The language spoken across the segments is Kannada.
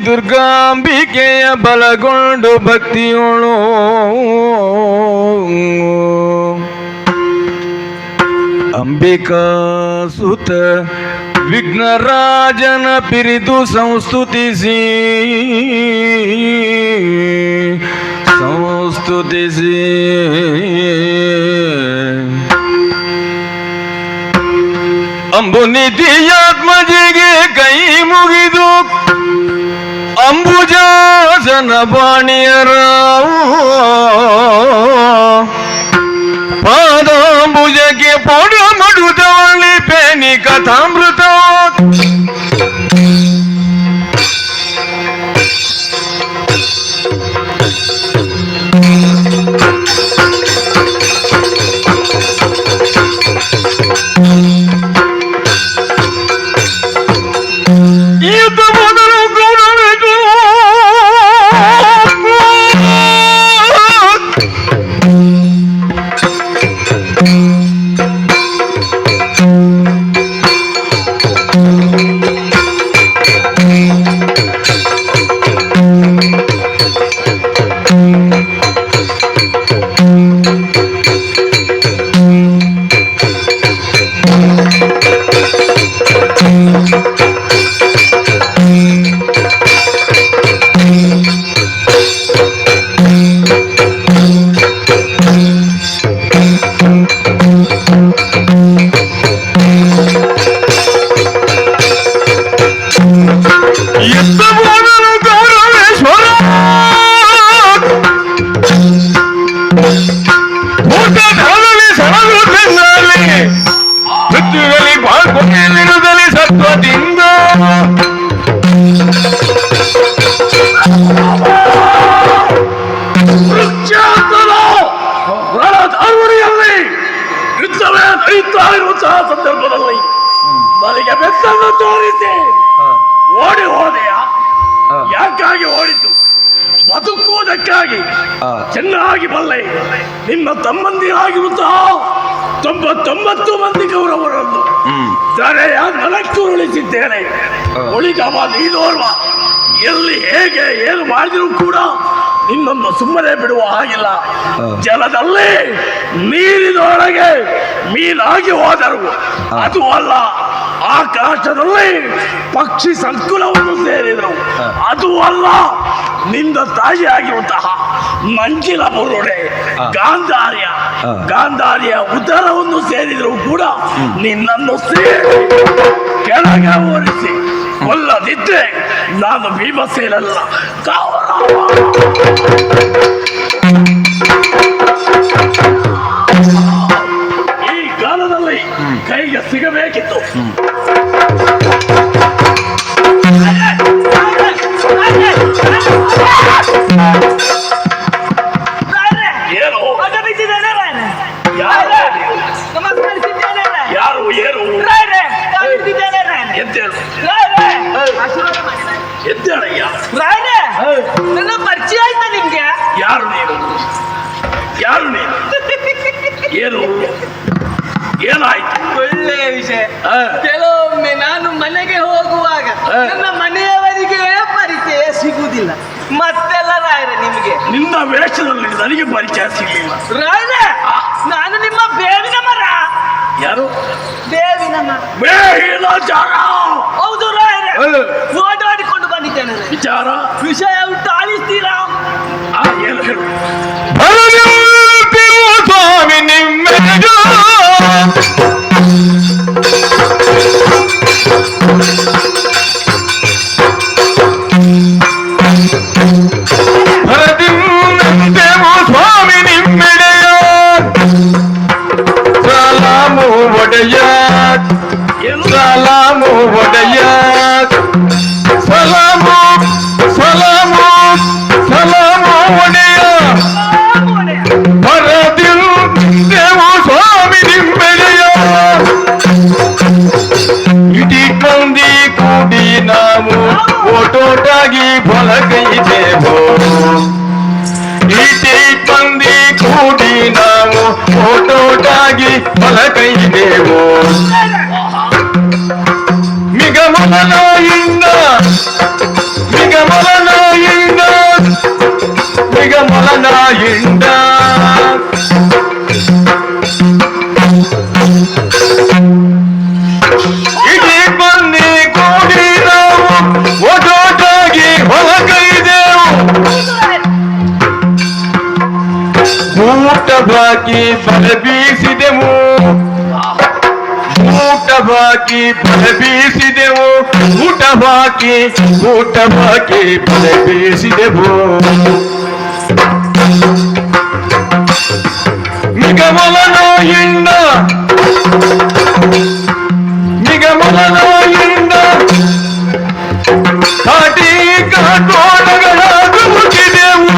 ದುರ್ಗಾಂಬಿಕೆಯ ಬಲಗೊಂಡು ಭಕ್ತಿಯೋಳು ಅಂಬಿಕಾ ಸುತ ವಿಘ್ನರಾಜನ ಪಿರಿದು ಸಂಸ್ತುತಿಸಿ ಅಂಬುನಿಧಿಯಾತ್ಮಜಿಗೆ ಕೈ ಮುಗಿದು ಅಂಬುಜಾಸನ ಬಾಣಿಯರ ದಾರುಣಿಯಲ್ಲಿ ಯುದ್ಧವೇ ನಡೆಯುತ್ತಾ ಇರುವಂತಹ ಸಂದರ್ಭದಲ್ಲಿ ನನಗೆ ಬೆತ್ತನ್ನು ತೋರಿಸಿ ಓಡಿ ಹೋದೆಯಾ? ಯಾಕಾಗಿ ಓಡಿತು? ಬದುಕುವುದಕ್ಕಾಗಿ. ಚೆನ್ನಾಗಿ ಬಲ್ಲೆ, ನಿನ್ನ ತಮ್ಮಂದಿರಾಗಿರುತ್ತಾ 99 ಮಂದಿ ಕೌರವರನ್ನು ಧರೆಯ ನೆಲಕ್ಕುರುಳಿಸಿದ್ದೇನೆ. ಉಳಿದವ ನೀನೋರ್ವ. ಎಲ್ಲಿ ಹೇಗೆ ಏನು ಮಾಡಿದರೂ ಕೂಡ ನಿನ್ನನ್ನು ಸುಮ್ಮನೆ ಬಿಡುವ ಹಾಗಿಲ್ಲ. ಜಲದಲ್ಲಿ ನೀರಿನೊಳಗೆ ಮೀನಾಗಿ ಹೋದರು, ಅದು ಅಲ್ಲ. ಆಕಾಶದಲ್ಲಿ ಪಕ್ಷಿ ಸಂಕುಲವನ್ನು ಸೇರಿದರು, ಅದು ಅಲ್ಲ. ನಿನ್ನ ತಾಯಿಯಾಗಿರುವಂತಹ ಮಂಜಿಲ ಬುರುಡೆ ಗಾಂಧಾರಿಯ ಉದರವನ್ನು ಸೇರಿದರೂ ಕೂಡ ನಿನ್ನನ್ನು ಸೇರಿ ಕೆಳಗೆ ಓಡಿಸಿ ಕೊಲ್ಲದಿದ್ದರೆ ನಾನು ಭೀಮಸೇನಲ್ಲ, ಕಾವರಾವ. ಈ ಕಾಲದಲ್ಲಿ ಕೈಗೆ ಸಿಗಬೇಕಿತ್ತು. ಯಾರು ಏನು ಎದ್ದೇಳಯ್ಯ. ನನ್ನ ಪರಿಚಯ ಆಯ್ತಾ ನಿಮ್ಗೆ? ಯಾರು ನೀನು? ಏನು ಏನಾಯ್ತು? ಒಳ್ಳೆಯ ವಿಷಯ. ಕೆಲವೊಮ್ಮೆ ನಾನು ಮನೆಗೆ ಹೋಗುವಾಗ ನನ್ನ ಮನೆಯವರಿಗೆ ಪರಿಚಯ ಸಿಗುವುದಿಲ್ಲ. ಮತ್ತೆಲ್ಲ ರಾಯರೇ ನಿಮಗೆ ನಿನ್ನ ವೇಷದಲ್ಲಿ ನನಗೆ ಪರಿಚಯ ಸಿಗಲಿಲ್ಲ. ರಾಯರೇ, ನಾನು ನಿಮ್ಮ ಬೇವಿನ ಮರ. ಯಾರು? ಬೇವಿನ ಮರ. ಬೇವಿನ ಜಾರ. ಹೌದು ರಾಯರೇ, ಓಡಾಡಿಕೊಂಡು ಬಂದಿದ್ದೇನೆ. ವಿಷಯ ಉಂಟು, ಆಲಿಸ್ತೀರಾ? ಏನು ಹೇಳು? ಸ್ವಾಮಿ ನಿಮ್ಮೆದುರು ಭರದಿಂತೆವು ಸ್ವಾಮಿ ನಿಮ್ಮೆಡೆಯ ಸಲಾಮು ಒಡೆಯ ಸಲಾಮು ಒಡೆಯ ಸಲಾಮು ಸಲಾಮು ಸಲಾಮು ಒಡೆಯ ಭರದಿಂತೆವು ಸ್ವಾಮಿ ನಿಮ್ಮೆಡೆಯ ಇಡೀ ಮಂದಿ ಕೂಡಿ ನಾವು ಓಟೋಟಾಗಿ ಬಲಗೈದೆವು. ಇಡೀ ಮಂದಿ ಕೂಡಿ ನಾವು ಓಟೋಟಾಗಿ ಬಲಗೈದೆವು. ಮಿಗಮಲನಾಯಿಂದ ಇಡೀ ಮಂದಿ ಕೂಡಿ ನಾವು ಓಟೋಟಾಗಿ ಹೊಲಗೈದೆವು. ಊಟ ಬಾಕಿ ಬಲ ಬೀಸಿದೆವು, ಊಟ ಬಾಕಿ ಬಲ ಬೀಸಿದೆವು, ಊಟ ಬಾಕಿ ಬಲ ಬೀಸಿದೆವು. ಮಿಗಮಲನಾಯಿಂದ ಕಾಟಿ ಕಾಟೋಣಗಳ ಧುಮುಕಿದೆವು.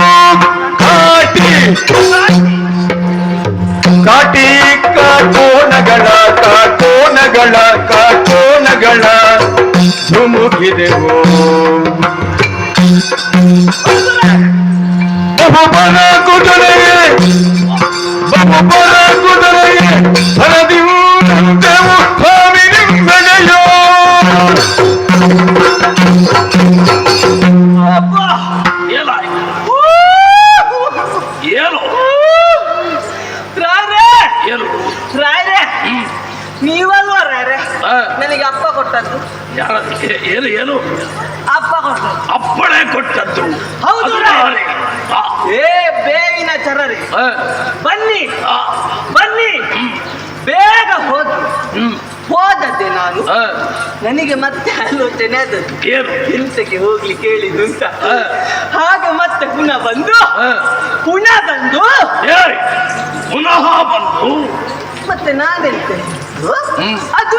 ಕಾಟಿ ಕಾಟೋಣಗಳ ಧುಮುಕಿದೆವು. ಬಹುಬಲ ಕುದುರೆಗೆ ಹರದಿಂತೆವು ಸ್ವಾಮಿ ನಿಮ್ಮೆಡೆಯೋ. ನೀವಲ್ವಾ ರಾಯರೇ ನನಗೆ ಅಪ್ಪ ಕೊಟ್ಟದ್ದು? ಏನು ಅಪ್ಪ ಕೊಟ್ಟದ್ದು? ಅಪ್ಪಣೆ ಕೊಟ್ಟದ್ದು? ಹೌದು. ಏ ಬೇವಿನ ಚರರಿ, ಬನ್ನಿ ಬೇಗ ಹೋದದ್ದೆ ನಾನು. ನನಗೆ ಮತ್ತೆ ಆಲೋಚನೆ ಆದದ್ದು ಎಂತಕ್ಕೆ ಹೋಗ್ಲಿಕ್ಕೆ ಹೇಳಿದ್ದು ಅಂತ. ಹಾಗೆ ಮತ್ತೆ ಪುನಃ ಬಂದು ಮತ್ತೆ ನಾನೆಂತೆ ಅದು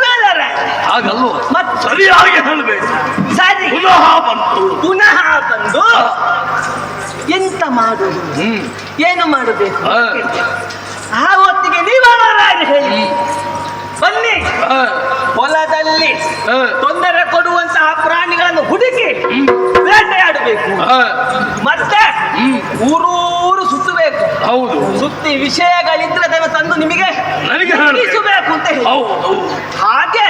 ಹಾಗಲ್ವ? ಮತ್ತೆ ಸರಿಯಾಗಿ ಹೇಳಬೇಕು. ಸರಿ, ಪುನಃ ಬಂದು ಎಂತ ಮಾಡುದು, ಏನು ಮಾಡಬೇಕು? ಆ ತೊಂದರೆ ಕೊಡುವಂತಹ ಪ್ರಾಣಿಗಳನ್ನು ಹುಡುಕಿ ಬೇಟೆಯಾಡಬೇಕು. ಮತ್ತೆ ಊರೂರು ಸುತ್ತಬೇಕು. ಹೌದು. ಸುತ್ತಿ ವಿಷಯಗಳಿದ್ರೆ ಅದನ್ನು ತಂದು ನಿಮಗೆ ನನಗೆ ತಿಳಿಸಬೇಕು ಅಂತ ಹೇಳಿ. ಹೌದು. ಹಾಗೆ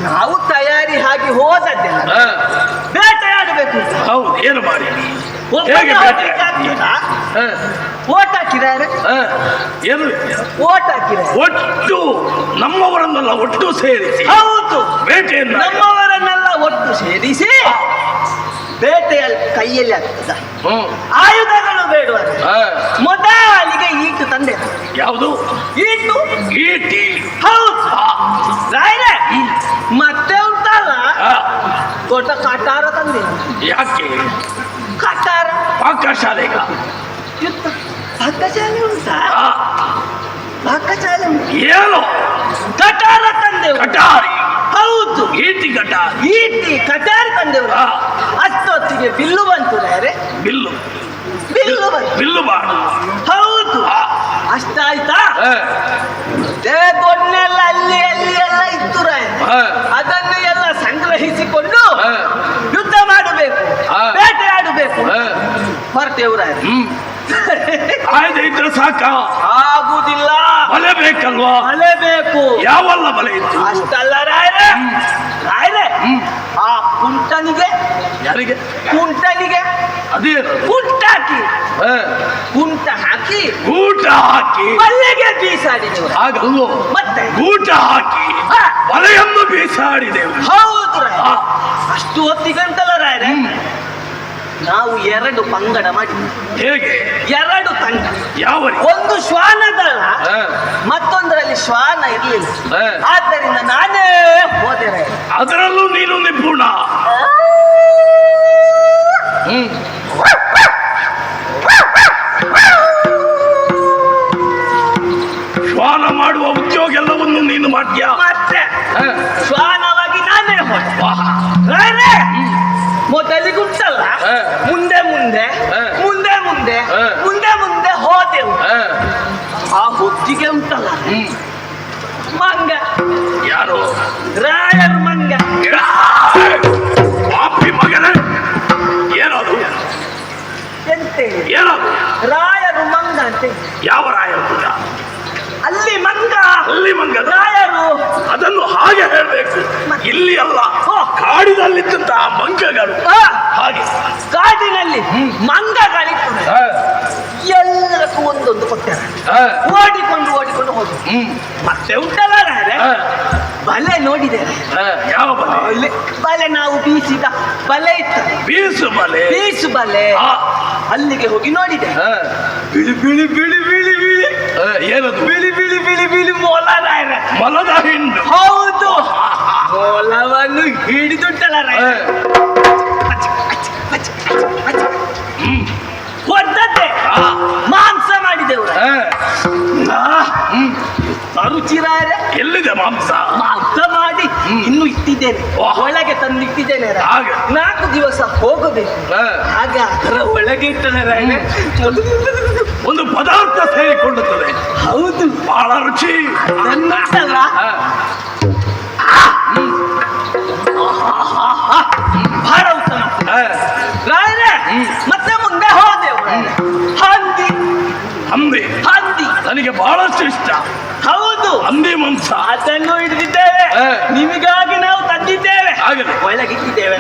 ನಾವು ತಯಾರಿ ಹಾಗೆ ಹೋದದ್ದೆಲ್ಲ ಬೇಟೆಯಾಡಬೇಕು. ಹೌದು. ಏನು ಮಾಡಿ ಹೇಗೆ ಓಟ್ ಹಾಕಿದ್ದಾರೆ. ಏನು ಓಟ್ ಹಾಕಿದ್ದಾರೆ. ಒಟ್ಟು ನಮ್ಮವರನ್ನೆಲ್ಲ ಒಟ್ಟು ಸೇರಿಸಿ. ಹೌದು. ಬೇಟೆಯನ್ನು ನಮ್ಮವರನ್ನೆಲ್ಲ ಒಟ್ಟು ಸೇರಿಸಿ ಬೇಟೆಯಲ್ಲಿ ಕೈಯಲ್ಲಿ ಆಗ್ತದ. ಆಯುಧಗಳು ಬೇಡುವ. ಮೊದಲಿಗೆ ಈಟು ತಂದೆ. ಯಾವುದು? ಈಟು. ಈಟಿ. ಹೌದು. ರಾಯ್ರೆ ಮತ್ತೆ ಉಂಟಲ್ಲ ದೊಡ್ಡ ಕಟಾರ ತಂದೆ. ಯಾಕೆ? ಕಟಾರ ಪಾಕಶಾಲೆಗ ಯುದ್ಧ ಪಾಕಶಾಲೆ ಉಂಟಾ? ಪಾಕಶಾಲೆ ಉಂಟು. ಏನು? ಕಟಾರ ತಂದೆವು. ಕಟಾರಿ. ಹೌದು. ಈಟಿ ಕಟಾರಿ. ಈಟಿ ಕಟಾರಿ ತಂದೆವು. ಅಷ್ಟೊತ್ತಿಗೆ ಬಿಲ್ಲು ಬಂತು ರಾಯ್ರೆ. ಬಿಲ್ಲು. ಬಿಲ್ಲು ಬಂತು. ಬಿಲ್ಲು ಬಾಣ. ಹೌದು. ಅಷ್ಟಾಯ್ತಾ? ದೇವನ್ನೆಲ್ಲ ಅಲ್ಲಿ ಅಲ್ಲಿ ಎಲ್ಲ ಇತ್ತು ರಾಯ್ರೆ. ಅದನ್ನು ಎಲ್ಲ ಸಂಗ್ರಹಿಸಿಕೊಂಡು ಯುದ್ಧ ಮಾಡಬೇಕು, ಬೇಟೆಯಾಡಬೇಕು. ಹೊರಟೆವು ರಾಯ್ರೆ. ಆಯ್ತು ಇದ್ರೆ ಸಾಕ? ಆಗುದಿಲ್ಲ. ಬಲೆ ಬೇಕಲ್ವಾ? ಬಲೆ ಬೇಕು. ಯಾವಲ್ಲ ಬಲೆ ಇತ್ತು? ಅಷ್ಟಲ್ಲ ರಾಯ್ರೆ. ರಾಯ್ರೆ ಆ ಕುಂಟನಿಗೆ. ಯಾರಿಗೆ? ಕುಂಟನಿಗೆ. ಅದೇನು? ಕುಂಟ ಹಾಕಿ. ಕುಂಟ ಹಾಕಿ ಊಟ ಹಾಕಿ ಬಲೆಗೆ ಬೀಸಾಡಿದೆವು. ಹಾಗಲ್ವೋ? ಮತ್ತೆ ಊಟ ಹಾಕಿ ಬಲೆಯನ್ನು ಬೀಸಾಡಿದೆವು. ಹೌದು ರಾಯ್ರೆ. ಅಷ್ಟು ಹೊತ್ತಿಗಂತಲ್ಲ ರಾಯ್ರೆ ನಾವು 2 ಪಂಗಡ ಮಾಡಿದ್ವಿ. ಹೇಗೆ? 2 ತಂಡ. ಯಾವ? ಒಂದು ಶ್ವಾನದಳ, ಮತ್ತೊಂದರಲ್ಲಿ ಶ್ವಾನ ಇರಲಿಲ್ಲ. ಆದ್ದರಿಂದ ನಾನೇ ಹೋದೆ ರಾಯ್ರೆ. ಅದರಲ್ಲೂ ನೀನು ನಿಪುಣ. ಶ್ವಾನ ಮಾಡುವ ಉದ್ಯೋಗ ಎಲ್ಲವನ್ನು ನೀನು ಮಾಡ್ತೀಯ. ಮತ್ತೆ ಶ್ವಾನವಾಗಿ ನಾನೇ ಹೋದೆ ರಾಯ್ರೆ. ಮೊದಲಿಗುಂಟಲ್ಲ ಮುಂದೆ ಮುಂದೆ ಮುಂದೆ ಮುಂದೆ ಮುಂದೆ ಮುಂದೆ ಹೋದೆವು. ಆ ಹೊತ್ತಿಗೆ ಉಂಟಲ್ಲ ಮಂಗ. ಯಾರು? ರಾಯರ್ ಮಂಗ. ಪಾಪಿ ಮಗನೇ. ಏನದು? ಎಂತ ಏನದು? ರಾಯರು ಮಂಗ ಅಂತ. ಯಾವ ರಾಯರು? ಅಲ್ಲಿ ಮಂಗ. ಅಲ್ಲಿ ಮಂಗ. ರಾಯರು ಅದನ್ನು ಹಾಗೆ ಹೇಳಬೇಕು. ಇಲ್ಲಿ ಅಲ್ಲ, ಕಾಡಿನಲ್ಲಿದ್ದಂತಹ ಮಂಗಗಳು ಹಾಗೆ. ಕಾಡಿನಲ್ಲಿ ಮಂಗಗಳಿತ್ತು. ಎಲ್ಲದಕ್ಕೂ ಒಂದೊಂದು ಕೊಟ್ಟಾರೆ. ಓಡಿಕೊಂಡು ಓಡಿಕೊಂಡು ಹೋದ್ರು. ಮತ್ತೆ ಉಂಟಲ್ಲ ಬಲೆ ನೋಡಿದ್ದೇನೆ. ಯಾವ ಬಲೆ? ಬಲೆ ನಾವು ಬೀಸಿದ ಬಲೆ ಇತ್ತು. ಬೀಸು ಬಲೆ. ಬೀಸು ಬಲೆ. ಅಲ್ಲಿಗೆ ಹೋಗಿ ನೋಡಿದೆ. ಬಿಳಿ ಬಿಳಿ ಬಿಳಿ ಬಿಳಿ ಬಿಳಿ. ಏನದು? ಬಿಳಿ ಬಿಳಿ ಬಿಳಿ ಬಿಳಿ ಮೊಲ ರಾಯ್ರೆ. ಮೊಲದ ಹಿಂಡು. ಹೌದು. ಮೊಲವನ್ನು ಹಿಡಿದುಂಟಲ್ಲ ರಾಯ್ರೆ. ಹೊದ್ದದ್ದೆ ಮಾಂಸ ಮಾಡಿದೆವು. ರುಚಿ ರಾಯ್ರೆ. ಎಲ್ಲಿದೆ ಮಾಂಸ? ಮಾಂಸ ಮಾಡಿ ಇನ್ನು ಇಟ್ಟಿದ್ದೇನೆ, ಒಳಗೆ ತಂದು ಇಟ್ಟಿದ್ದೇನೆ. 4 ದಿವಸ ಹೋಗಬೇಕು. ಹಾಗೆ ಅದರ ಒಳಗೆ ಇಟ್ಟರೆ ರಾಯ್ರೆ ಒಂದು ಪದಾರ್ಥ ಸೇರಿಕೊಳ್ಳುತ್ತದೆ. ಹೌದು. ಬಹಳ ರುಚಿ. ಅದನ್ನಲ್ಲ ಬಹಳ ಉತ್ತಮ ರಾಯ್ರೆ. ಮತ್ತೆ ಮುಂದೆ ಹೋದೆವು. ಹಂದಿ. ಹಂದಿ. ಹಂದಿ ನನಗೆ ಬಹಳಷ್ಟು ಇಷ್ಟ. ಹೌದು. ಹಂದಿ ಮಾಂಸ. ಅದನ್ನು ಹಿಡಿದಿದ್ದೇವೆ. ನಿಮಗಾಗಿ ನಾವು ತಂದಿದ್ದೇವೆ. ಒಳಗಿಟ್ಟಿದ್ದೇವೆ.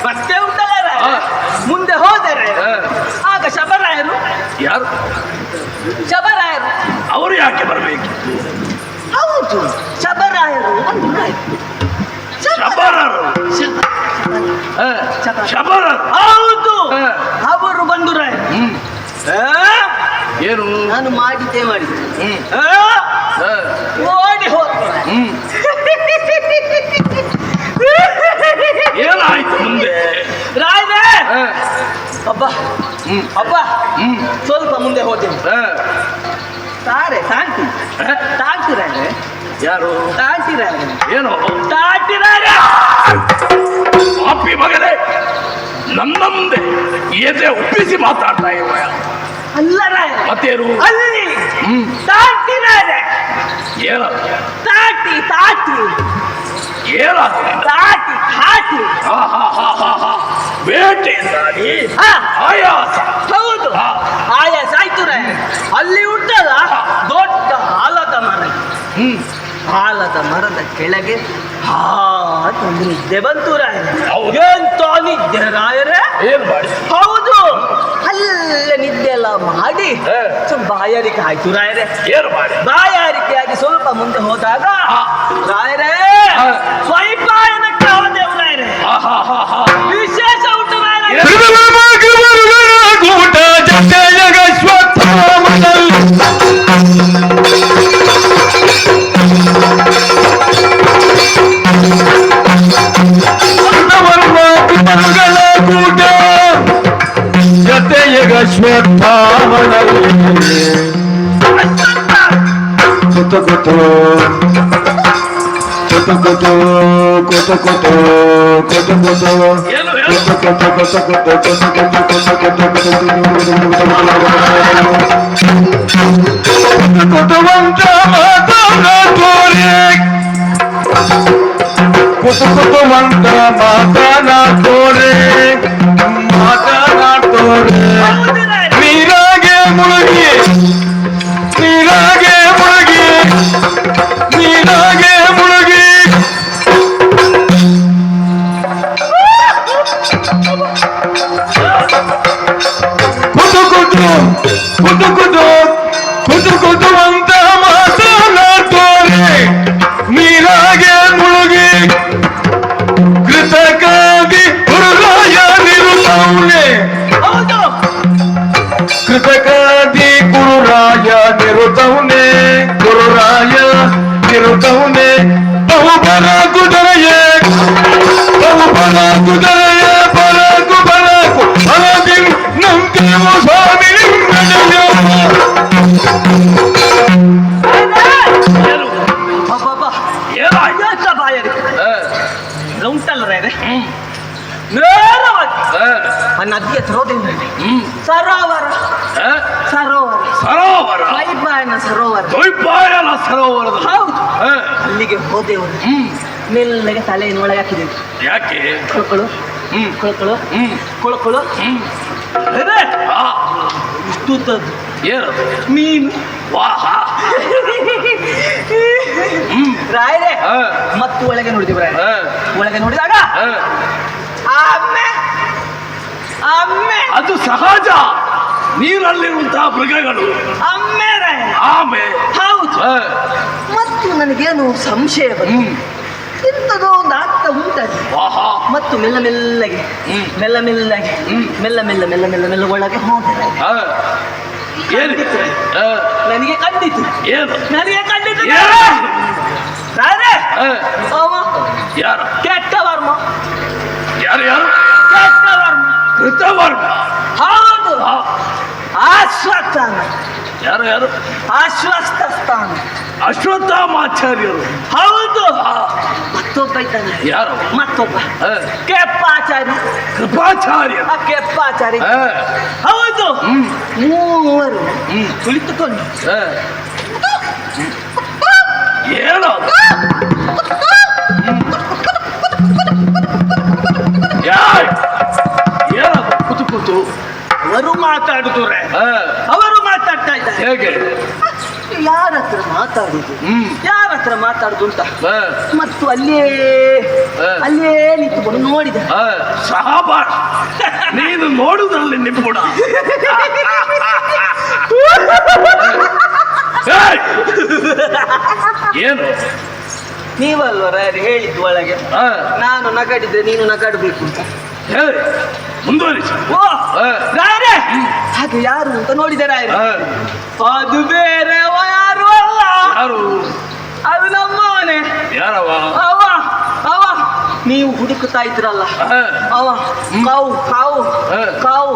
ಮತ್ತೆ ಉಂಟಲ್ಲ ಮುಂದೆ ಹೋದರೆ ಆಗ ಶಬರಾಯರು. ಯಾರು? ಶಬರಾಯರು. ಅವರು ಯಾಕೆ ಬರಬೇಕು? ಹೌದು, ಶಬರಾಯರು. ಶಬರರು. ಶಬರರು. ಹೌದು, ಅವರು ಬಂದು ರಾಯರು. ಏನು? ನಾನು ಮಾಡಿದ್ದೆ ಮಾಡಿದ್ದೆ. ಓಡಿ ಹೋಗ್ತೇನೆ. ಏನಾಯ್ತು ಮುಂದೆ? ರಾಯ್ರೆ ಅಬ್ಬ ಅಬ್ಬ ಸ್ವಲ್ಪ ಮುಂದೆ ಹೋದೆವು. ತಾರೆ ತಾಂಟಿ ತಾಂಟಿ ರಾಯ್ರೆ. ಯಾರು? ತಾಂಟಿ ರಾಯ್ರೆ. ಏನು? ತಾಂಟಿ ರಾಯ್ರೆ. ಪಾಪಿ ಮಗನೇ, ನನ್ನ ಮುಂದೆ ಎದೆ ಒಪ್ಪಿಸಿ ಮಾತಾಡ್ತಾ ಇರುವ. ಅಲ್ಲ ರಾಯ್ರೆ. ಮತ್ತೇನು? ಅಲ್ಲಿ ತಾಂಟಿ ರಾಯ್ರೆ. ಏನು? ತಾಟಿ ತಾಟಿ ಏನಾಗಿದೆ ಕಾಟಿ ಕಾಟಿ ಬೇಟೆ ಆಯಾಸ. ಹೌದು ಆಯಾಸ ಆಯ್ತು ರೇ. ಅಲ್ಲಿ ಉಂಟಲ್ಲ ದೊಡ್ಡ ಆಲದ ಮರ, ಆಲದ ಮರದ ಕೆಳಗೆ ಒಂದು ನಿದ್ದೆ ಬಂತು ರಾಯರೇ. ಎಂತ ನಿದ್ದೆ ರಾಯರೇ. ಏನ್ ಮಾಡಿ? ಹೌದು ಅಲ್ಲ ನಿದ್ದೆ ಎಲ್ಲ ಮಾಡಿ ಬಾಯಾರಿಕೆ ಆಯ್ತು ರಾಯರೇ. ಏನು ಮಾಡಿ? ಬಾಯಾರಿಕೆಯಾಗಿ ಸ್ವಲ್ಪ ಮುಂದೆ ಹೋದಾಗ ರಾಯರೇ ಸ್ವೈಪಾಯನಕ್ಕೆ ಹೋದೆವು ರಾಯರೇ. ವಿಶೇಷ ಉಂಟು ರಾಯರೇ. ಕೂಟ ಜಗ ಸ್ವತ್ಥಾಮದಲ್ಲಿ ಮಗಳ ಕೂಟ ಜತೆಯಗ ಶ್ವತ್ಥಾಮದಲ್ಲಿ ಕುತ ಕುತ ಕುತ ಕುತ ಕುತ ಕುತ ಕುತ ಕುತ ಕುತುವಂತ ಮಾತನ ತೋರೆ ಕುತುವಂತ ಮಾತನ ತೋರೆ ಮಾತನ ತೋರೆ ನೀರಾಗೆ ಮುಳುಗಿ ನೀರಾಗೆ ಮುಳುಗಿ ನೀರಾಗೆ ಮುಳುಗಿ ಕುತು ಕುತು ಕುತು ಕುತು ಕುತು ಕುತುವಂತ ಮಾತನ ತೋರೆ ನೀರಾಗೆ ಮುಳುಗಿ ಕೃತಕಾದಿ ಗುರುರಾಯ ನಿರುತೌನೆ ಕೃತಕಾದಿ ಗುರುರಾಯ ನಿರುತೌನೆ ಗುರುರಾಯ ನಿರುತೌನೆ ಬಹುಬಲ ಕುದುರೆಯೇ ಬಹುಬಲ ಕುದುರೆಯೇ ಬಲಕು ಬಲಕು ಬಲದಿ ನಂಬಿವು ಸ್ವಾಮಿ ಉಂಟಲ್ಲ ರೇ ನೇರವಾಗಿ ಆ ನದಿಯ ಥ್ರೋದಿಂದ ಸರೋವರ ಸರೋವರ ಸರೋವರ ಸ್ವೈಪಾಯನ ಸರೋವರ ದ್ವೈಪಾಯನ ಸರೋವರದ. ಹೌದು ಅಲ್ಲಿಗೆ ಹೋದೆವು. ಮೆಲ್ಲಗೆ ತಲೆಯನ್ನು ಒಳಗೆ ಹಾಕಿದೆವು. ಯಾಕೆ? ಕೊಳಕಳು ಕೊಳಕಳು ಕೊಳಕಳು ಇಷ್ಟುತ್ತದ್ದು ಏನು ಮೀನು. ವಾಹ ರಾಯರೇ ಮತ್ತು ಒಳಗೆ ನೋಡಿದೆವು ರಾಯರೇ. ಒಳಗೆ ನೋಡಿದಾಗ ಅಮ್ಮೆ ಅದು ಸಹಜ. ನೀರಲ್ಲಿರುವಂತಹ ಮೃಗಗಳು ಅಮ್ಮೆ ರಾಯ. ಆಮೆ. ಹೌದು. ಮತ್ತು ನನಗೇನು ಸಂಶಯ ಬಂತು. ಇಂಥದೋ ಒಂದು ಆಗ್ತಾ ಉಂಟದು. ಮತ್ತು ಮೆಲ್ಲ ಮೆಲ್ಲಗೆ ಮೆಲ್ಲ ಮೆಲ್ಲಗೆ ಮೆಲ್ಲ ಮೆಲ್ಲ ಮೆಲ್ಲ ಮೆಲ್ಲ ಮೆಲ್ಲ ಒಳಗೆ ಹೋದೆ. ನನಗೆ ಕಂಡಿತು. ಏನು? ನನಗೆ ಕಂಡಿತು. ಯಾರು? ಕೆಟ್ಟ ವರ್ಮ. ಯಾರು ಯಾರು? ಕೆಟ್ಟ ವರ್ಮ. ಕೃತವರ್ಮ. ಹೌದು. ಆಶ್ವತ್ಥಾನ. ಯಾರು ಯಾರು? ಆಶ್ವಸ್ಥ ಸ್ಥಾನ. ಅಶ್ವತ್ಥಾಮಾಚಾರ್ಯರು. ಹೌದು. ಮತ್ತೊಬ್ಬ ಇದ್ದಾನೆ. ಯಾರು? ಮತ್ತೊಬ್ಬ ಕೆಪ್ಪಾಚಾರ್ಯ. ಕೃಪಾಚಾರ್ಯ. ಕೆಪ್ಪಾಚಾರ್ಯ. ಹೌದು. ಮೂವರು ಕುಳಿತುಕೊಂಡು ಏನು ಏನದು? ಕೂತು ಕೂತು ಅವರು ಮಾತಾಡುತ್ತಾರೆ. ಅವರು ಮಾತಾಡ್ತಾ ಇದ್ದಾರೆ. ಹೇಗೆ? ಯಾರ ಹತ್ರ ಮಾತಾಡುದು ಯಾರ ಹತ್ರ ಮಾತಾಡುದು ಅಂತ ಮತ್ತು ಅಲ್ಲೇ ನಿಂತುಕೊಂಡು ನೋಡಿದೆ. ಸಹಬಾಷ್, ನೀನು ನೋಡುವುದರಲ್ಲಿ ನಿಪುಣ. ಏನು? ನೀವಲ್ವ ರಾಯರು ಹೇಳಿದ್ದು ಒಳಗೆ ನಾನು ನಗಾಡಿದ್ರೆ ನೀನು ನಗಾಡಬೇಕು ಅಂತ. ಹೇಳಿ ಮುಂದುವರಿಸಿ. ಓ ರಾಯರೇ, ಹಾಗೆ ಯಾರು ಅಂತ ನೋಡಿದೆ ರಾಯರೇ. ಅದು ಬೇರೆ ಯಾರು ಅಲ್ಲ. ಯಾರು? ಅದು ನಮ್ಮವನೇ. ಯಾರವ? ಅವ ಅವ ನೀವು ಹುಡುಕುತ್ತಾ ಇದ್ರಲ್ಲ ಅವ. ಕಾವು ಕಾವು ಕಾವು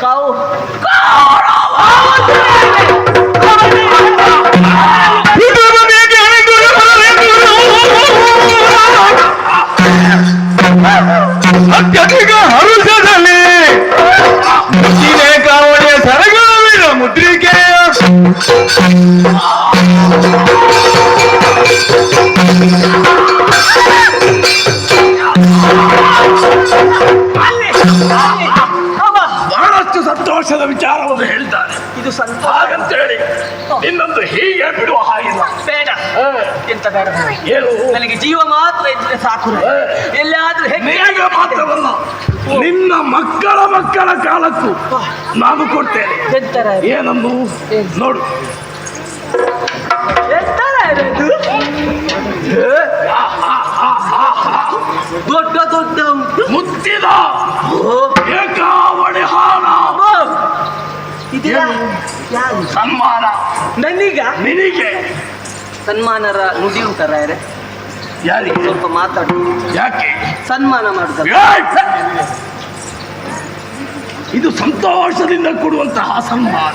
ಕಾವು ಅತ್ಯಧಿಕ ಹರುಷದಲ್ಲಿ ಮುಚ್ಚಿನ ಕಾವಳಿಯ ಸರಗಳ ಮುದ್ರಿಕೆಯ ಹೇಳಿ ನಿನ್ನಂದು ಹೀಗೆ ಬಿಡುವ ಹಾಗಿಲ್ಲ. ಬೇಡ, ಎಂತ ಬೇಡ. ಏನು ನನಗೆ ಜೀವ ಮಾತ್ರ ಇದ್ರೆ ಸಾಕು. ಎಲ್ಲಾದ್ರೂ ನಿನಗೆ ಮಾತ್ರವಲ್ಲ, ನಿನ್ನ ಮಕ್ಕಳ ಮಕ್ಕಳ ಕಾಲಕ್ಕೂ ನಾನು ಕೊಡ್ತೇನೆ. ಏನನ್ನು ನೋಡು. ದೊಡ್ಡ ದೊಡ್ಡ ಮುತ್ತಿದ ಏಕಾವಳಿ ಹಾರ ಸನ್ಮಾನ ನಿನಗೆ. ಸನ್ಮಾನರ ನುಡಿ ಉಂಟಾರ ಯಾರಿಗೆ? ಸ್ವಲ್ಪ ಮಾತಾಡು. ಯಾಕೆ ಸನ್ಮಾನ ಮಾಡ್ತಾರೆ? ಇದು ಸಂತೋಷದಿಂದ ಕೊಡುವಂತಹ ಸನ್ಮಾನ.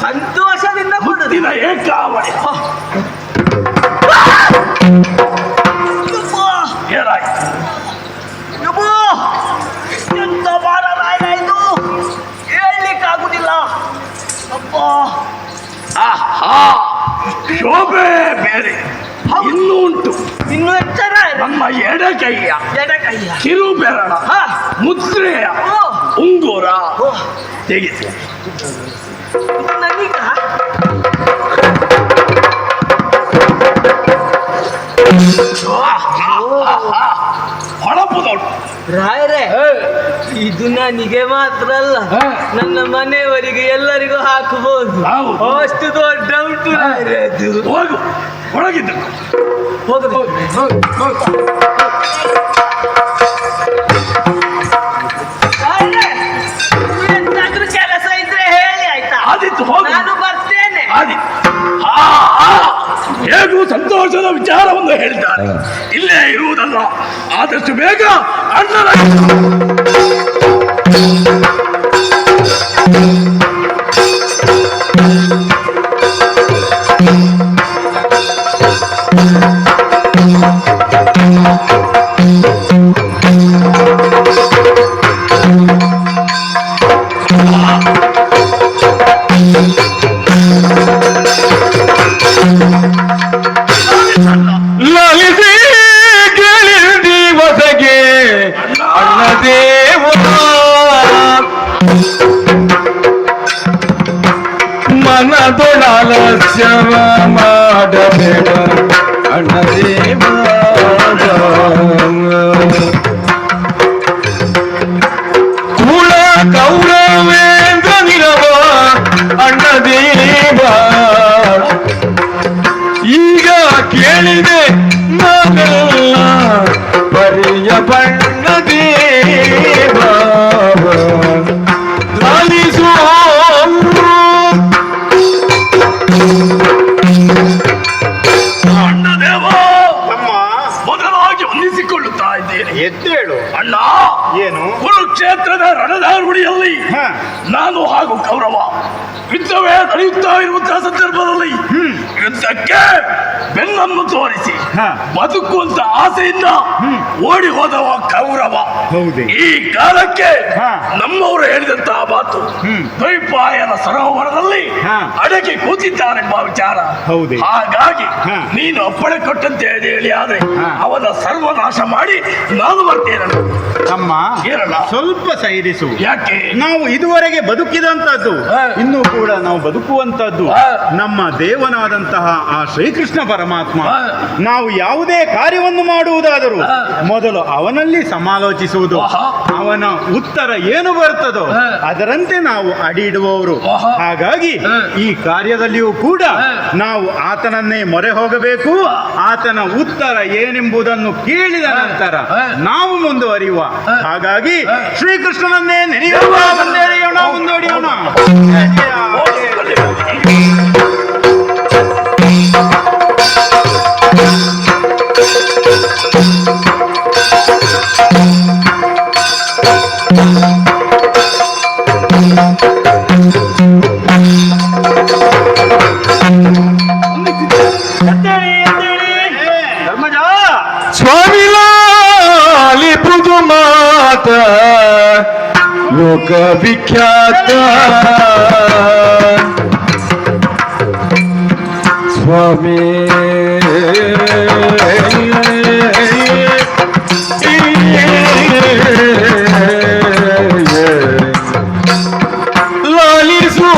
ಸಂತೋಷದಿಂದ ಮುತ್ತಿನ ಏಕಾವಳಿ. ಏನಾಯ್ತು? ಎಂತ ಬಾರಾಯ್ತು, ಹೇಳ್ಲಿಕ್ಕಾಗುದಿಲ್ಲ. ಶೋಭೆ ಬೇರೆ ಇನ್ನೂ ಉಂಟು. ಇನ್ನು ಎಚ್ಚರ. ನಮ್ಮ ಎಡಕೈಯ ಕಿರು ಬೆರಳ ಮುದ್ರೆಯ ಉಂಗುರ ತೆಗೆಸಿ. ನನಗ ಹೊಳಪುದೌಟು ರಾಯರೇ, ಇದು ನನಗೆ ಮಾತ್ರ ಅಲ್ಲ, ನನ್ನ ಮನೆಯವರಿಗೆ ಎಲ್ಲರಿಗೂ ಹಾಕಬಹುದು. ಅಷ್ಟು ದೊಡ್ಡ ಉಂಟು ರಾಯರೇ ಅದು. ಹೋಗು, ಒಳಗಿದ್ದ ಎಂತಾದ್ರೂ ಕೆಲಸ ಇದ್ರೆ ಹೇಳಿ ಆಯ್ತಾ? ಆದಿತ್ತು, ಹೋಗು. ನಾನು ಬರ್ತೇನೆ. ಹೇಗೂ ಸಂತೋಷದ ವಿಚಾರವನ್ನು ಹೇಳಿದ್ದಾರೆ. ಇಲ್ಲೇ ಇರುವುದಲ್ಲ, ಆದಷ್ಟು ಬೇಗ ಅಣ್ಣನ ಲಲಿಸಿ ಕೇಳಿದಿ ಹೊಸಗೆ ಅಣ್ಣ ದೇವ ಮನದೊಳಲಸ್ಯವ ಮಾಡಬೇಡ ಅಣ್ಣ ದೇವ. ಕುಲ ಕೌರವೇಂದ್ರ ನಿರವ ಅಣ್ಣ ದೇವ. ಈಗ ಕೇಳಿದೆ ನಾನೆಲ್ಲ ಬರಿಯ ಬಣ್ಣ ದೇವ. ಲಾಲಿಸು ಅಣ್ಣ ದೇವ, ಮೊದಲಾಗಿ ವಂದಿಸಿಕೊಳ್ಳುತ್ತಾ ಇದ್ದೇನೆ. ಎದ್ದೇಳು. ಅಣ್ಣ, ಏನು? ಕುರುಕ್ಷೇತ್ರದ ರಣಧಾರುಣಿಯಲ್ಲಿ ನಾನು ಹಾಗೂ ಕೌರವ ಯುದ್ಧವೇ ನಡೆಯುತ್ತಾ ಇರುವಂತಹ ಸಂದರ್ಭದಲ್ಲಿ ಯುದ್ಧಕ್ಕೆ ಬೆನ್ನನ್ನು ತೋರಿಸಿ ಬದುಕುವಂತ ಆಸೆಯಿಂದ ಓಡಿ ಹೋದವ ಕೌರವ. ಹೌದೇ? ಈ ಕಾಲಕ್ಕೆ ನಮ್ಮವರು ಹೇಳಿದಂತಹ ಮಾತು ದ್ವೈಪಾಯನ ಸರೋವರದಲ್ಲಿ ಅಡಗಿ ಕೂತಿದ್ದಾರೆಂಬ ವಿಚಾರ. ಹೌದೇ? ಹಾಗಾಗಿ ನೀನು ಅಪ್ಪಣೆ ಕೊಟ್ಟಂತೆ ಹೇಳಿ ಆದ್ರೆ ಅವನ ಸರ್ವನಾಶ ಮಾಡಿ ನಾನು ಬರ್ತೇನೆ. ಅಮ್ಮ, ಏನಲ್ಲ ಸ್ವಲ್ಪ ಸೈರಿಸು. ಯಾಕೆ? ನಾವು ಇದುವರೆಗೆ ಬದುಕಿದಂತದ್ದು, ಇನ್ನೂ ಕೂಡ ನಾವು ಬದುಕುವಂತದ್ದು ನಮ್ಮ ದೇವನಾದಂತಹ ಆ ಶ್ರೀಕೃಷ್ಣ ಪರಮಾತ್ಮ. ನಾವು ಯಾವುದೇ ಕಾರ್ಯವನ್ನು ಮಾಡುವುದಾದರೂ ಮೊದಲು ಅವನಲ್ಲಿ ಸಮಾಲೋಚಿಸುವುದು. ಅವನ ಉತ್ತರ ಏನು ಬರ್ತದೋ ಅದರಂತೆ ನಾವು ಅಡಿ ಇಡುವವರು. ಹಾಗಾಗಿ ಈ ಕಾರ್ಯದಲ್ಲಿಯೂ ಕೂಡ ನಾವು ಆತನನ್ನೇ ಮೊರೆ ಹೋಗಬೇಕು. ಆತನ ಉತ್ತರ ಏನೆಂಬುದನ್ನು ಕೇಳಿದ ನಂತರ ನಾವು ಮುಂದುವರಿಯುವ. ಹಾಗಾಗಿ ಶ್ರೀಕೃಷ್ಣನನ್ನೇ ನೆನೆಯುವ. ಮುಂದೆರೆಯೋಣ, ಮುಂದೋಡಿಯೋಣ. ಸ್ವಾಮಿ ಲಾಲಿಪುದು ಮಾತ ಲೋಕ ವಿಖ್ಯಾತ ಸ್ವಾಮಿ ಲಾಲಿಸೋ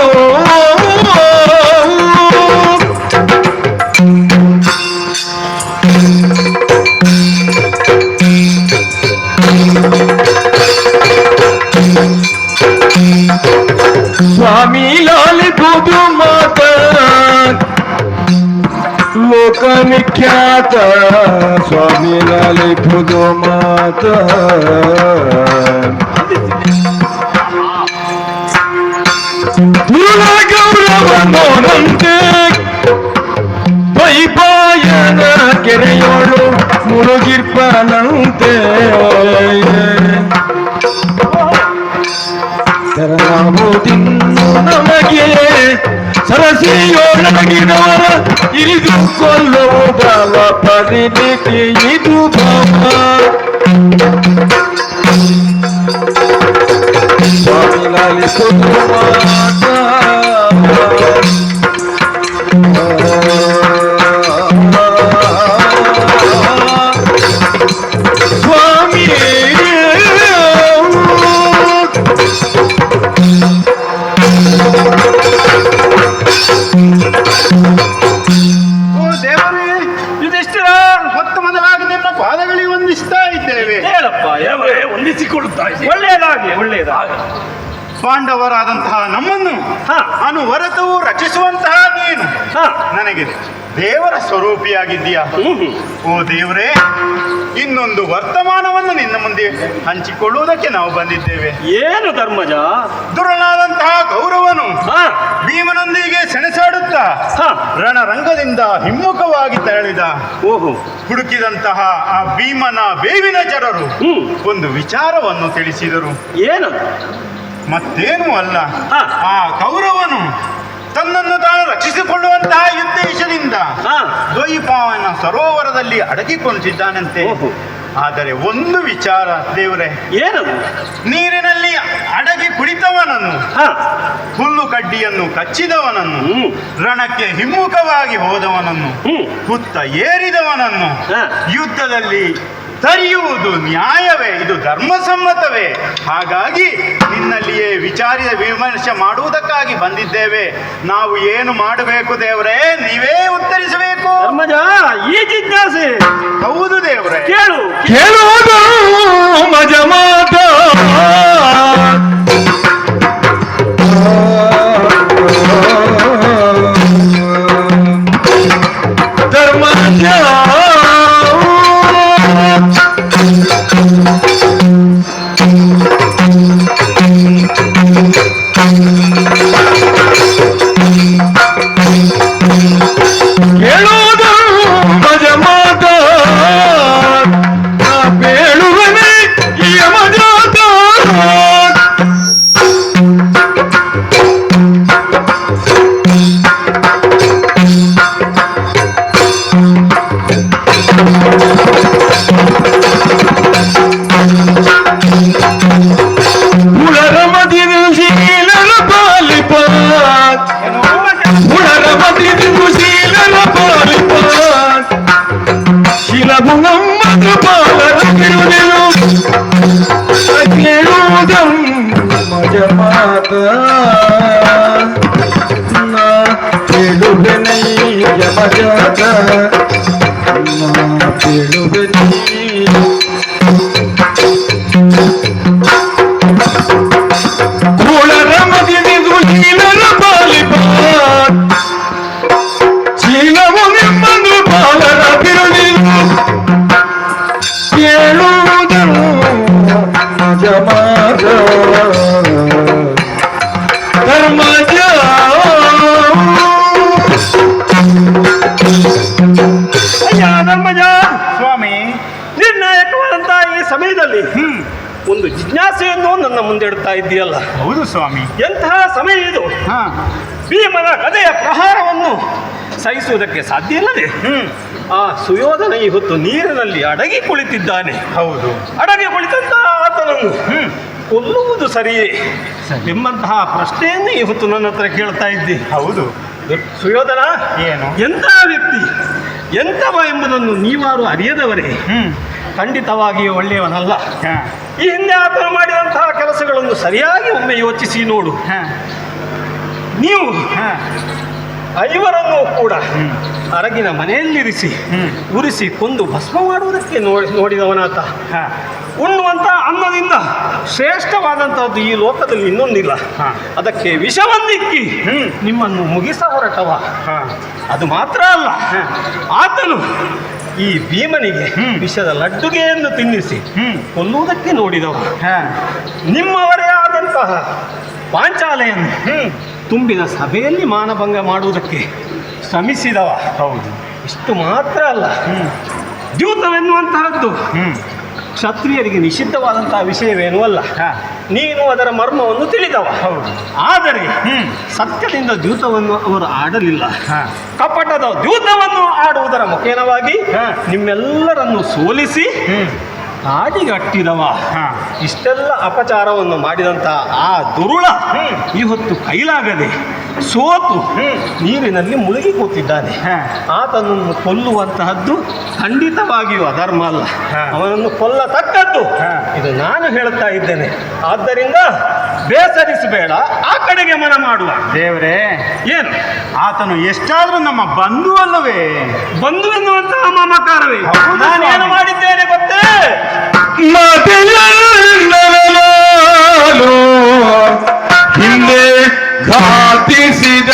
ಲೋಕ ವಿಖ್ಯಾತ ಸ್ವಾಮಿ ಲಿಖುದು ಮಾತ ಪೂರ್ಣ ಗೌರವನೋನಂತೆ ಪೈಪಾಯನ ಕೆರೆಯೋಳು ಮುಳುಗಿರ್ಪನಂತೆ ಶರಣಾಗುವುದಿನ್ನು ನಮಗೆ ಸರಸಿಯೋಳಗಿನವರ ಇರಿದು ಕೊಲ್ಲುವುದವ ಪರಿಣಿತಿ ಇದು ಭಾವ ಸ್ವಾಮಿ ಲಾಲಿಸುವುದು ಮಾತ ಸ್ವಾಮಿ ಓ ದೇವರೇ, ಯುಧಿಷ್ಠಿರ, ಮೊತ್ತ ಮೊದಲಾಗಿ ನಿನ್ನ ಪಾದಗಳಿಗೆ ವಂದಿಸ್ತಾ ಇದ್ದೇವೆ. ಹೇಳಪ್ಪ ದೇವರೇ, ಹೊಂದಿಸಿಕೊಳ್ಳುತ್ತಾ ಇದ್ದೀವಿ. ಒಳ್ಳೆಯದಾಗಲಿ ಒಳ್ಳೆಯದಾಗಲಿ. ಪಾಂಡವರಾದಂತಹ ನಮ್ಮನ್ನು ಅನುವರತವು ರಕ್ಷಿಸುವಂತಹ ನೀನು ನನಗೆ ದೇವರ ಸ್ವರೂಪಿಯಾಗಿದ್ದೀಯಾ. ಓ ದೇವರೇ, ಇನ್ನೊಂದು ವರ್ತಮಾನವನ್ನು ನಿನ್ನ ಮುಂದೆ ಹಂಚಿಕೊಳ್ಳುವುದಕ್ಕೆ ನಾವು ಬಂದಿದ್ದೇವೆ. ಏನು ಧರ್ಮಜ? ದುರನಾದಂತಹ ಗೌರವನು ಭೀಮನೊಂದಿಗೆ ಸೆಣಸಾಡುತ್ತಾ ರಣರಂಗದಿಂದ ಹಿಮ್ಮುಖವಾಗಿ ತೆರಳಿದ. ಹುಡುಕಿದಂತಹ ಆ ಭೀಮನ ಬೇವಿನ ಜನರು ಒಂದು ವಿಚಾರವನ್ನು ತಿಳಿಸಿದರು. ಏನು? ಮತ್ತೇನೂ ಅಲ್ಲ, ಆ ಕೌರವನು ತನ್ನನ್ನು ತಾನು ರಕ್ಷಿಸಿಕೊಳ್ಳುವಂತಹ ಉದ್ದೇಶದಿಂದ ದ್ವೈಪಾವನ ಸರೋವರದಲ್ಲಿ ಅಡಗಿಕೊಂಡಿದ್ದಾನಂತೆ. ಆದರೆ ಒಂದು ವಿಚಾರ ದೇವರೇ, ಏನದು? ನೀರಿನಲ್ಲಿ ಅಡಗಿ ಕುಳಿತವನನ್ನು, ಹುಲ್ಲು ಕಡ್ಡಿಯನ್ನು ಕಚ್ಚಿದವನನ್ನು, ರಣಕ್ಕೆ ಹಿಮ್ಮುಖವಾಗಿ ಹೋದವನನ್ನು, ಹುತ್ತ ಏರಿದವನನ್ನು ಯುದ್ಧದಲ್ಲಿ ತರಿಯುವುದು ನ್ಯಾಯವೇ? ಇದು ಧರ್ಮಸಮ್ಮತವೇ? ಹಾಗಾಗಿ ನಿನ್ನಲ್ಲಿಯೇ ವಿಮರ್ಶೆ ಮಾಡುವುದಕ್ಕಾಗಿ ಬಂದಿದ್ದೇವೆ. ನಾವು ಏನು ಮಾಡಬೇಕು ದೇವರೇ? ನೀವೇ ಉತ್ತರಿಸಬೇಕು. ಧರ್ಮಜ, ಈ ಜಿಜ್ಞಾಸೆ ಹೌದು ದೇವರೇ. ಕೇಳುವುದು ಮಜ ಮಾತ ಧರ್ಮಜ ಕೇಳುವುದು ಮಜ ಮಾತ ಬೇಳುವನೆ ಈ ಮಜಾತ ಸ್ವಾಮಿ, ನಿರ್ಣಾಯಕವಾದಂತಹ ಈ ಸಮಯದಲ್ಲಿ ಒಂದು ಜಿಜ್ಞಾಸೆಯನ್ನು ನನ್ನ ಮುಂದೆ ಇಡ್ತಾ ಇದ್ದೀಯಲ್ಲ? ಹೌದು ಸ್ವಾಮಿ. ಎಂತಹ ಸಮಯ ಇದು? ಭೀಮನ ಗದೆಯ ಪ್ರಹಾರವನ್ನು ಸಹಿಸುವುದಕ್ಕೆ ಸಾಧ್ಯ ಇಲ್ಲದೆ ಆ ಸುಯೋಧನ ಈ ಹೊತ್ತು ನೀರಿನಲ್ಲಿ ಅಡಗಿ ಕುಳಿತಿದ್ದಾನೆ. ಹೌದು, ಅಡಗಿ ಕುಳಿತಂತ ಆತನನ್ನು ಕೊಲ್ಲುವುದು ಸರಿಯೇ ಎಂಬಂತಹ ಪ್ರಶ್ನೆಯನ್ನು ಈ ಹೊತ್ತು ನನ್ನ ಹತ್ರ ಕೇಳ್ತಾ ಇದ್ದೆ. ಹೌದು ಸುಯೋಧನ ಏನು, ಎಂತಹ ವ್ಯಕ್ತಿ, ಎಂಥವ ಎಂಬುದನ್ನು ನೀವಾರು ಅರಿಯದವರೇ. ಖಂಡಿತವಾಗಿಯೂ ಒಳ್ಳೆಯವನಲ್ಲ. ಈ ಹಿಂದೆ ಆತನು ಮಾಡಿದಂತಹ ಕೆಲಸಗಳನ್ನು ಸರಿಯಾಗಿ ಒಮ್ಮೆ ಯೋಚಿಸಿ ನೋಡು. ನೀವು ಐವರನ್ನು ಕೂಡ ಅರಗಿನ ಮನೆಯಲ್ಲಿರಿಸಿ ಉರಿಸಿ ಕೊಂದು ಭಸ್ಮ ಮಾಡುವುದಕ್ಕೆ ನೋಡಿದವನಾತ. ಉಣ್ಣುವಂಥ ಅನ್ನದಿಂದ ಶ್ರೇಷ್ಠವಾದಂಥದ್ದು ಈ ಲೋಕದಲ್ಲಿ ಇನ್ನೊಂದಿಲ್ಲ. ಅದಕ್ಕೆ ವಿಷವನ್ನಿಕ್ಕಿ ನಿಮ್ಮನ್ನು ಮುಗಿಸ ಹೊರಟವ. ಅದು ಮಾತ್ರ ಅಲ್ಲ, ಆತನು ಈ ಭೀಮನಿಗೆ ವಿಷದ ಲಡ್ಡುಗೆಯನ್ನು ತಿನ್ನಿಸಿ ಕೊಲ್ಲುವುದಕ್ಕೆ ನೋಡಿದವ. ನಿಮ್ಮವರೇ ಆದಂತಹ ಪಾಂಚಾಲೆಯನ್ನು ತುಂಬಿದ ಸಭೆಯಲ್ಲಿ ಮಾನಭಂಗ ಮಾಡುವುದಕ್ಕೆ ಶ್ರಮಿಸಿದವ. ಹೌದು. ಇಷ್ಟು ಮಾತ್ರ ಅಲ್ಲ, ದ್ಯೂತವೆನ್ನುವಂತಹದ್ದು ಕ್ಷತ್ರಿಯರಿಗೆ ನಿಷಿದ್ಧವಾದಂತಹ ವಿಷಯವೇನೂ ಅಲ್ಲ. ನೀನು ಅದರ ಮರ್ಮವನ್ನು ತಿಳಿದವ. ಆದರೆ ಸತ್ಯದಿಂದ ದ್ಯೂತವನ್ನು ಅವರು ಆಡಲಿಲ್ಲ. ಕಪಟದ ದ್ಯೂತವನ್ನು ಆಡುವುದರ ಮುಖೇನವಾಗಿ ನಿಮ್ಮೆಲ್ಲರನ್ನು ಸೋಲಿಸಿ ಕಾಡಿಗಟ್ಟಿದವ. ಇಷ್ಟೆಲ್ಲ ಅಪಚಾರವನ್ನು ಮಾಡಿದಂಥ ಆ ದುರುಳ ಇವತ್ತು ಕೈಲಾಗದೆ ಸೋತು ನೀರಿನಲ್ಲಿ ಮುಳುಗಿ ಕೂತಿದ್ದಾನೆ. ಆತನನ್ನು ಕೊಲ್ಲುವಂತಹದ್ದು ಖಂಡಿತವಾಗಿಯೂ ಅಧರ್ಮ ಅಲ್ಲ, ಅವನನ್ನು ಕೊಲ್ಲತಕ್ಕದ್ದು. ಇದು ನಾನು ಹೇಳುತ್ತಾ ಇದ್ದೇನೆ. ಆದ್ದರಿಂದ ಬೇಸರಿಸಬೇಡ, ಆ ಕಡೆಗೆ ಮನ ಮಾಡುವ. ದೇವರೇ, ಏನು ಆತನು ಎಷ್ಟಾದ್ರೂ ನಮ್ಮ ಬಂಧು ಅಲ್ಲವೇ? ಬಂಧು ಎನ್ನುವಂತಹ ಮಮಕಾರವೇ. ಹೌದು ನಾನೇನು ಸ್ವಾಮಿ. ಮಾಡಿದ್ದೇನೆ ಗೊತ್ತೇ? ಮಾತೆಯಲ್ಲೂ ಹಿಂದೆ ಘಾತಿಸಿದ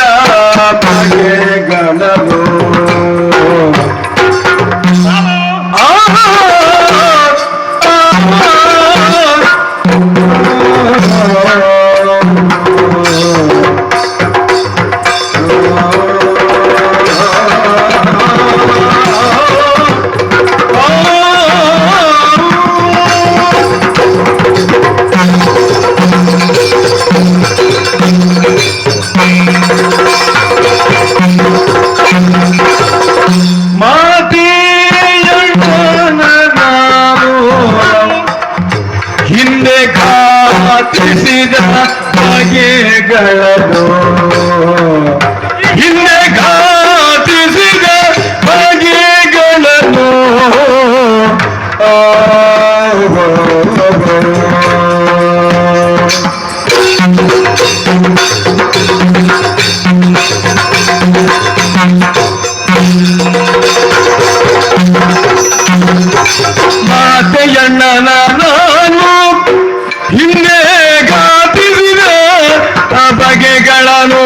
ಬಗೆಗಳನ್ನು ಹಿಂದೆ ಘಾತಿಸಿದ ಬಗೆಗಳನ್ನು ಹಿಂದೆ ಘಾತಿಸಿದ ಬಗೆಗಳನ್ನು ಮಾತೆಯಣ್ಣನ ನಾನು ಹಿಂದೆ ಘಾತಿಸಿದ ಬಗೆಗಳನ್ನು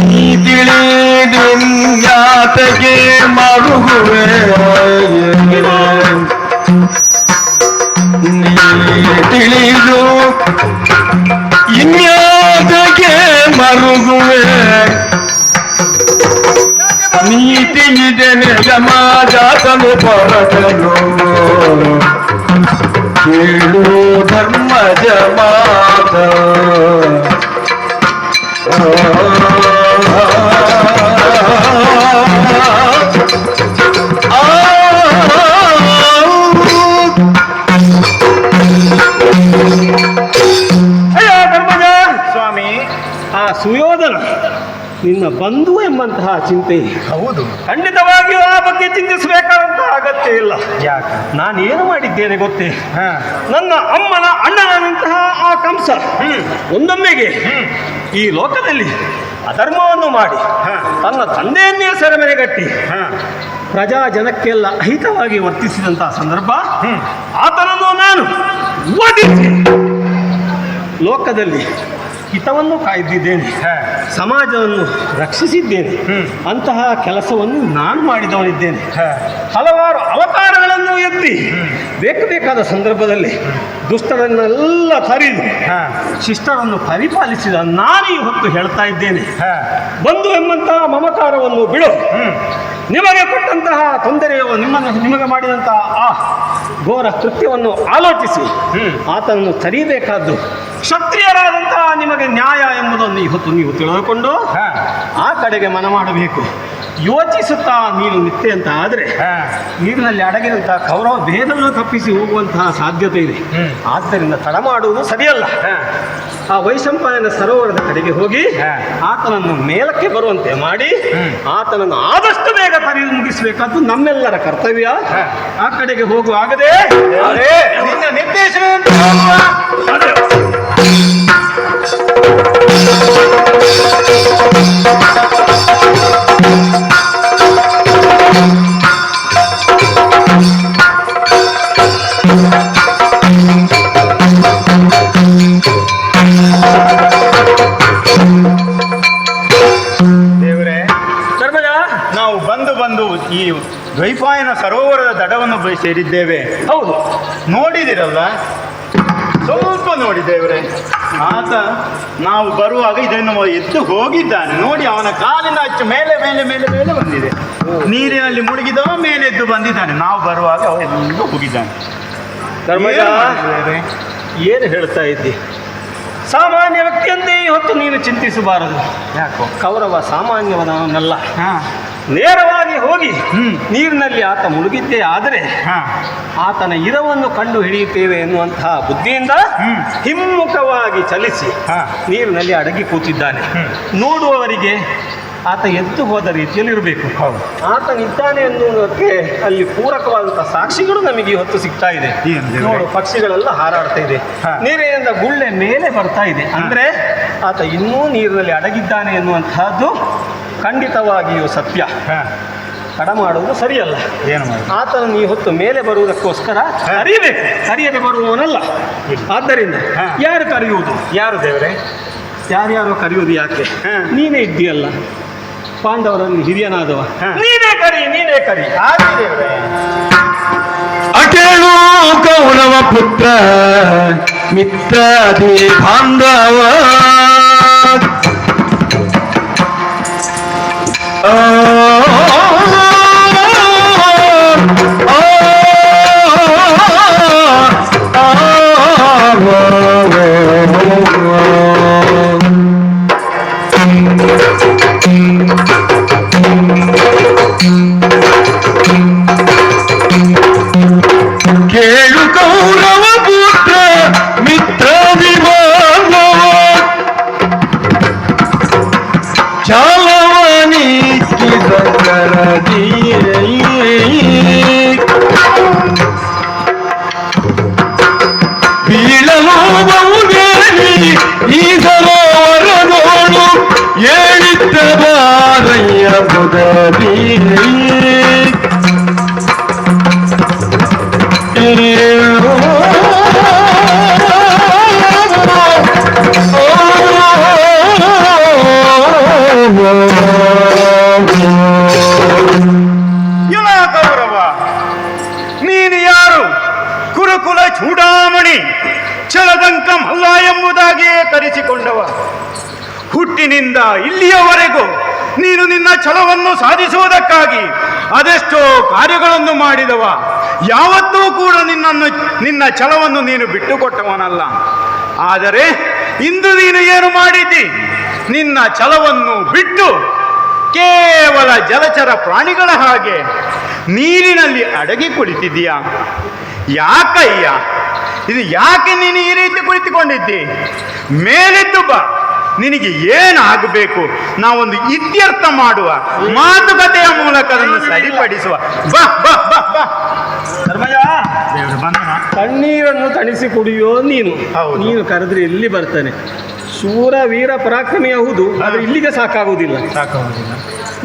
ನೀ ತಿಳಿದ್ಯಾತಗೆ ಮರುಗುವೆ, ನೀ ತಿಳಿದು ಇನ್ಯಾತಗೆ ಮರುಗುವೆ. ನೀತಿ ಇದೆನೆ ಯಮಜಾತನು ಪರತನು ಕೇಳು ಧರ್ಮಜ ಮಾತ. ಧರ್ಮಜ ಸ್ವಾಮಿ, ಆ ಸುಯೋಧನ ನಿನ್ನ ಬಂಧು ಎಂಬಂತಹ ಚಿಂತೆ. ಹೌದು. ಖಂಡಿತವಾಗಿಯೂ ಆ ಬಗ್ಗೆ ಚಿಂತಿಸಬೇಕಾದಂತಹ ಅಗತ್ಯ ಇಲ್ಲ. ಯಾಕೆ? ನಾನೇನು ಮಾಡಿದ್ದೇನೆ ಗೊತ್ತೇ? ನನ್ನ ಅಮ್ಮನ ಅಣ್ಣನಂತಹ ಆ ಕಂಸ ಒಂದೊಮ್ಮೆಗೆ ಈ ಲೋಕದಲ್ಲಿ ಅಧರ್ಮವನ್ನು ಮಾಡಿ ತನ್ನ ತಂದೆಯನ್ನೇ ಸೆರೆಮನೆಗಟ್ಟಿ ಪ್ರಜಾ ಜನಕ್ಕೆಲ್ಲ ಅಹಿತವಾಗಿ ವರ್ತಿಸಿದಂತಹ ಸಂದರ್ಭ ಆತನನ್ನು ನಾನು ವಧಿಸಿ ಲೋಕದಲ್ಲಿ ಹಿತವನ್ನು ಕಾಯ್ದಿದ್ದೇನೆ, ಸಮಾಜವನ್ನು ರಕ್ಷಿಸಿದ್ದೇನೆ. ಅಂತಹ ಕೆಲಸವನ್ನು ನಾನು ಮಾಡಿದವನಿದ್ದೇನೆ. ಹಲವಾರು ಅವತಾರಗಳನ್ನು ಎತ್ತಿ ಬೇಕಾದ ಸಂದರ್ಭದಲ್ಲಿ ದುಷ್ಟರನ್ನೆಲ್ಲ ತರಿದು ಶಿಷ್ಟರನ್ನು ಪರಿಪಾಲಿಸಿದ ನಾನು ಇವತ್ತು ಹೇಳ್ತಾ ಇದ್ದೇನೆ, ಬಂಧು ಎಂಬಂತಹ ಮಮಕಾರವನ್ನು ಬಿಡು. ನಿಮಗೆ ಕೊಟ್ಟಂತಹ ತೊಂದರೆಯು ನಿಮಗೆ ಮಾಡಿದಂತಹ ಆ ಘೋರ ಕೃತ್ಯವನ್ನು ಆಲೋಚಿಸಿ ಆತನನ್ನು ತರಿಬೇಕಾದ್ದು ಕ್ಷತ್ರಿಯರಾದಂತಹ ನಿಮಗೆ ನ್ಯಾಯ ಎಂಬುದನ್ನು ಇವತ್ತು ನೀವು ತಿಳಿದುಕೊಂಡು ಆ ಕಡೆಗೆ ಮನ ಮಾಡಬೇಕು. ಯೋಚಿಸುತ್ತಾ ನೀನು ನಿತ್ಯ ಅಂತ ಆದರೆ ನೀರಿನಲ್ಲಿ ಅಡಗಿದಂತಹ ಕೌರವ ಭೇದವನ್ನು ತಪ್ಪಿಸಿ ಹೋಗುವಂತಹ ಸಾಧ್ಯತೆ ಇದೆ. ಆದ್ದರಿಂದ ತಡ ಮಾಡುವುದು ಸರಿಯಲ್ಲ. ಆ ವೈಶಂಪಾಯನ ಸರೋವರದ ಕಡೆಗೆ ಹೋಗಿ ಆತನನ್ನು ಮೇಲಕ್ಕೆ ಬರುವಂತೆ ಮಾಡಿ ಆತನನ್ನು ಆದಷ್ಟು ಬೇಗ ತರಿದು ಮುಗಿಸಬೇಕಾದ್ದು ನಮ್ಮೆಲ್ಲರ ಕರ್ತವ್ಯ. ಆ ಕಡೆಗೆ ಹೋಗುವಾಗದೆ ನಿನ್ನ ನಿರ್ದೇಶನ ಈ ದ್ವೈಪಾಯನ ಸರೋವರದ ದಡವನ್ನು ಸೇರಿದ್ದೇವೆ. ಹೌದು, ನೋಡಿದಿರಲ್ಲ, ಸ್ವಲ್ಪ ನೋಡಿದ್ದೇವ್ರೆ. ಆತ ನಾವು ಬರುವಾಗ ಇದನ್ನು ಎದ್ದು ಹೋಗಿದ್ದಾನೆ. ನೋಡಿ, ಅವನ ಕಾಲಿನ ಅಚ್ಚು ಮೇಲೆ ಮೇಲೆ ಮೇಲೆ ಮೇಲೆ ಬಂದಿದೆ. ನೀರಿನಲ್ಲಿ ಮುಳುಗಿದವ ಮೇಲೆ ಎದ್ದು ಬಂದಿದ್ದಾನೆ. ನಾವು ಬರುವಾಗ ಅವ ಎಲ್ಲೂ ಹೋಗಿದ್ದಾನೆ. ಧರ್ಮಜ, ಏನು ಹೇಳ್ತಾ ಇದ್ದಿ? ಸಾಮಾನ್ಯ ವ್ಯಕ್ತಿಯಂತೆ ಹೊತ್ತು ನೀನು ಚಿಂತಿಸಬಾರದು. ಯಾಕೋ? ಕೌರವ ಸಾಮಾನ್ಯವನಲ್ಲ. ಹಾ, ನೇರವಾಗಿ ಹೋಗಿ ನೀರಿನಲ್ಲಿ ಆತ ಮುಳುಗಿದ್ದೇ ಆದರೆ ಹಾ, ಆತನ ಇರವನ್ನು ಕಂಡು ಹಿಡಿಯುತ್ತೇವೆ ಎನ್ನುವಂತಹ ಬುದ್ಧಿಯಿಂದ ಹಿಮ್ಮುಖವಾಗಿ ಚಲಿಸಿ ಹಾ. ನೀರಿನಲ್ಲಿ ಅಡಗಿ ಕೂತಿದ್ದಾನೆ. ನೋಡುವವರಿಗೆ ಆತ ಎದ್ದು ಹೋದ ರೀತಿಯಲ್ಲಿ ಇರಬೇಕು. ಹೌದು. ಆತನಿದ್ದಾನೆ ಎನ್ನುವುದಕ್ಕೆ ಅಲ್ಲಿ ಪೂರಕವಾದಂತಹ ಸಾಕ್ಷಿಗಳು ನಮಗೆ ಇವತ್ತು ಸಿಗ್ತಾ ಇದೆ. ಏನು ದೇವ್ರೆ? ನೋಡು, ಪಕ್ಷಿಗಳೆಲ್ಲ ಹಾರಾಡ್ತಾ ಇದೆ, ಹಾ. ನೀರಿನಿಂದ ಗುಳ್ಳೆ ಮೇಲೆ ಬರ್ತಾ ಇದೆ. ಅಂದ್ರೆ ಆತ ಇನ್ನೂ ನೀರಿನಲ್ಲಿ ಅಡಗಿದ್ದಾನೆ ಎನ್ನುವಂತಹದ್ದು ಖಂಡಿತವಾಗಿಯೂ ಸತ್ಯ. ಹಾ. ತಡ ಮಾಡುವುದು ಸರಿಯಲ್ಲ. ಏನು ಮಾಡಿ? ಆತನು ಈ ಹೊತ್ತು ಮೇಲೆ ಬರುವುದಕ್ಕೋಸ್ಕರ ಕರೆಯಬೇಕು, ಕರೆಯದೆ ಬರುವವನಲ್ಲ. ಆದ್ದರಿಂದ ಹಾ. ಯಾರು ಕರೆಯುವುದು? ಯಾರು ದೇವರೇ? ಯಾರ್ಯಾರೋ ಕರೆಯುವುದು ಯಾಕೆ? ಹಾ. ನೀನೇ ಇದ್ದೀಯಲ್ಲ, ಪಾಂಡವರಲ್ಲಿ ಹಿರಿಯನಾದವ. ಹಾ. ನೀನೇ ಕರಿ, ನೀನೇ ಕರಿ. ಹಾಗೆ ದೇವರೇ. ಅಟೇಳು ಕೌರವ ಪುತ್ರ ಮಿತ್ರಾದಿ ಬಾಂಧವ ಕೇಳು ಕೌರವ ಪುತ್ರ ಮಿತ್ರಾದಿ ಬಾಂಧವ ಚಾಲವನಿಕ್ಕಿದ ಬೀಳಲು ಬಹುದೇವಿ ಈ ಸರೋವರದೋಳು ಹೇಳಿದ್ದ ಬಾರಯ್ಯ ಬುಧಬೀ ಇಲ್ಲ ಕೌರವ, ನೀನು ಯಾರು? ಕುರುಕುಲ ಚೂಡಾಮಣಿ, ಛಲದಂಕ ಮಲ್ಲ ಎಂಬುದಾಗಿಯೇ ಕರೆಸಿಕೊಂಡವ. ಹುಟ್ಟಿನಿಂದ ಇಲ್ಲಿಯವರೆಗೂ ನೀನು ನಿನ್ನ ಛಲವನ್ನು ಸಾಧಿಸುವುದಕ್ಕಾಗಿ ಅದೆಷ್ಟೋ ಕಾರ್ಯಗಳನ್ನು ಮಾಡಿದವ. ಯಾವತ್ತೂ ಕೂಡ ನಿನ್ನ ಛಲವನ್ನು ನೀನು ಬಿಟ್ಟುಕೊಟ್ಟವನಲ್ಲ. ಆದರೆ ಇಂದು ನೀನು ಏನು ಮಾಡಿದ್ದಿ? ನಿನ್ನ ಛಲವನ್ನು ಬಿಟ್ಟು ಕೇವಲ ಜಲಚರ ಪ್ರಾಣಿಗಳ ಹಾಗೆ ನೀರಿನಲ್ಲಿ ಅಡಗಿ ಕುಳಿತಿದ್ದೀಯಾ? ಯಾಕಯ್ಯ ಇದು? ಯಾಕೆ ನೀನು ಈ ರೀತಿ ಕುಳಿತುಕೊಂಡಿದ್ದಿ? ಮೇಲೆದ್ದು ಬಾ, ನಿನಗೆ ಏನಾಗಬೇಕು ನಾವೊಂದು ಇತ್ಯರ್ಥ ಮಾಡುವ, ಮಾತುಕತೆಯ ಮೂಲಕ ಅದನ್ನು ಸರಿಪಡಿಸುವ. ಬಾ ಬಾ ಬಾ ಬಾ. ಧರ್ಮಜ, ದೇವರು ಬಂದನ? ತಣ್ಣೀರನ್ನು ತಣಿಸಿ ಕುಡಿಯೋ ನೀನು. ಹೌದು. ನೀನು ಕರೆದ್ರೆ ಇಲ್ಲಿ ಬರ್ತಾನೆ. ಶೂರ ವೀರ ಪರಾಕ್ರಮಿ ಹೌದು, ಆದರೆ ಇಲ್ಲಿಗೆ ಸಾಕಾಗುವುದಿಲ್ಲ. ಸಾಕಾಗುವುದಿಲ್ಲ.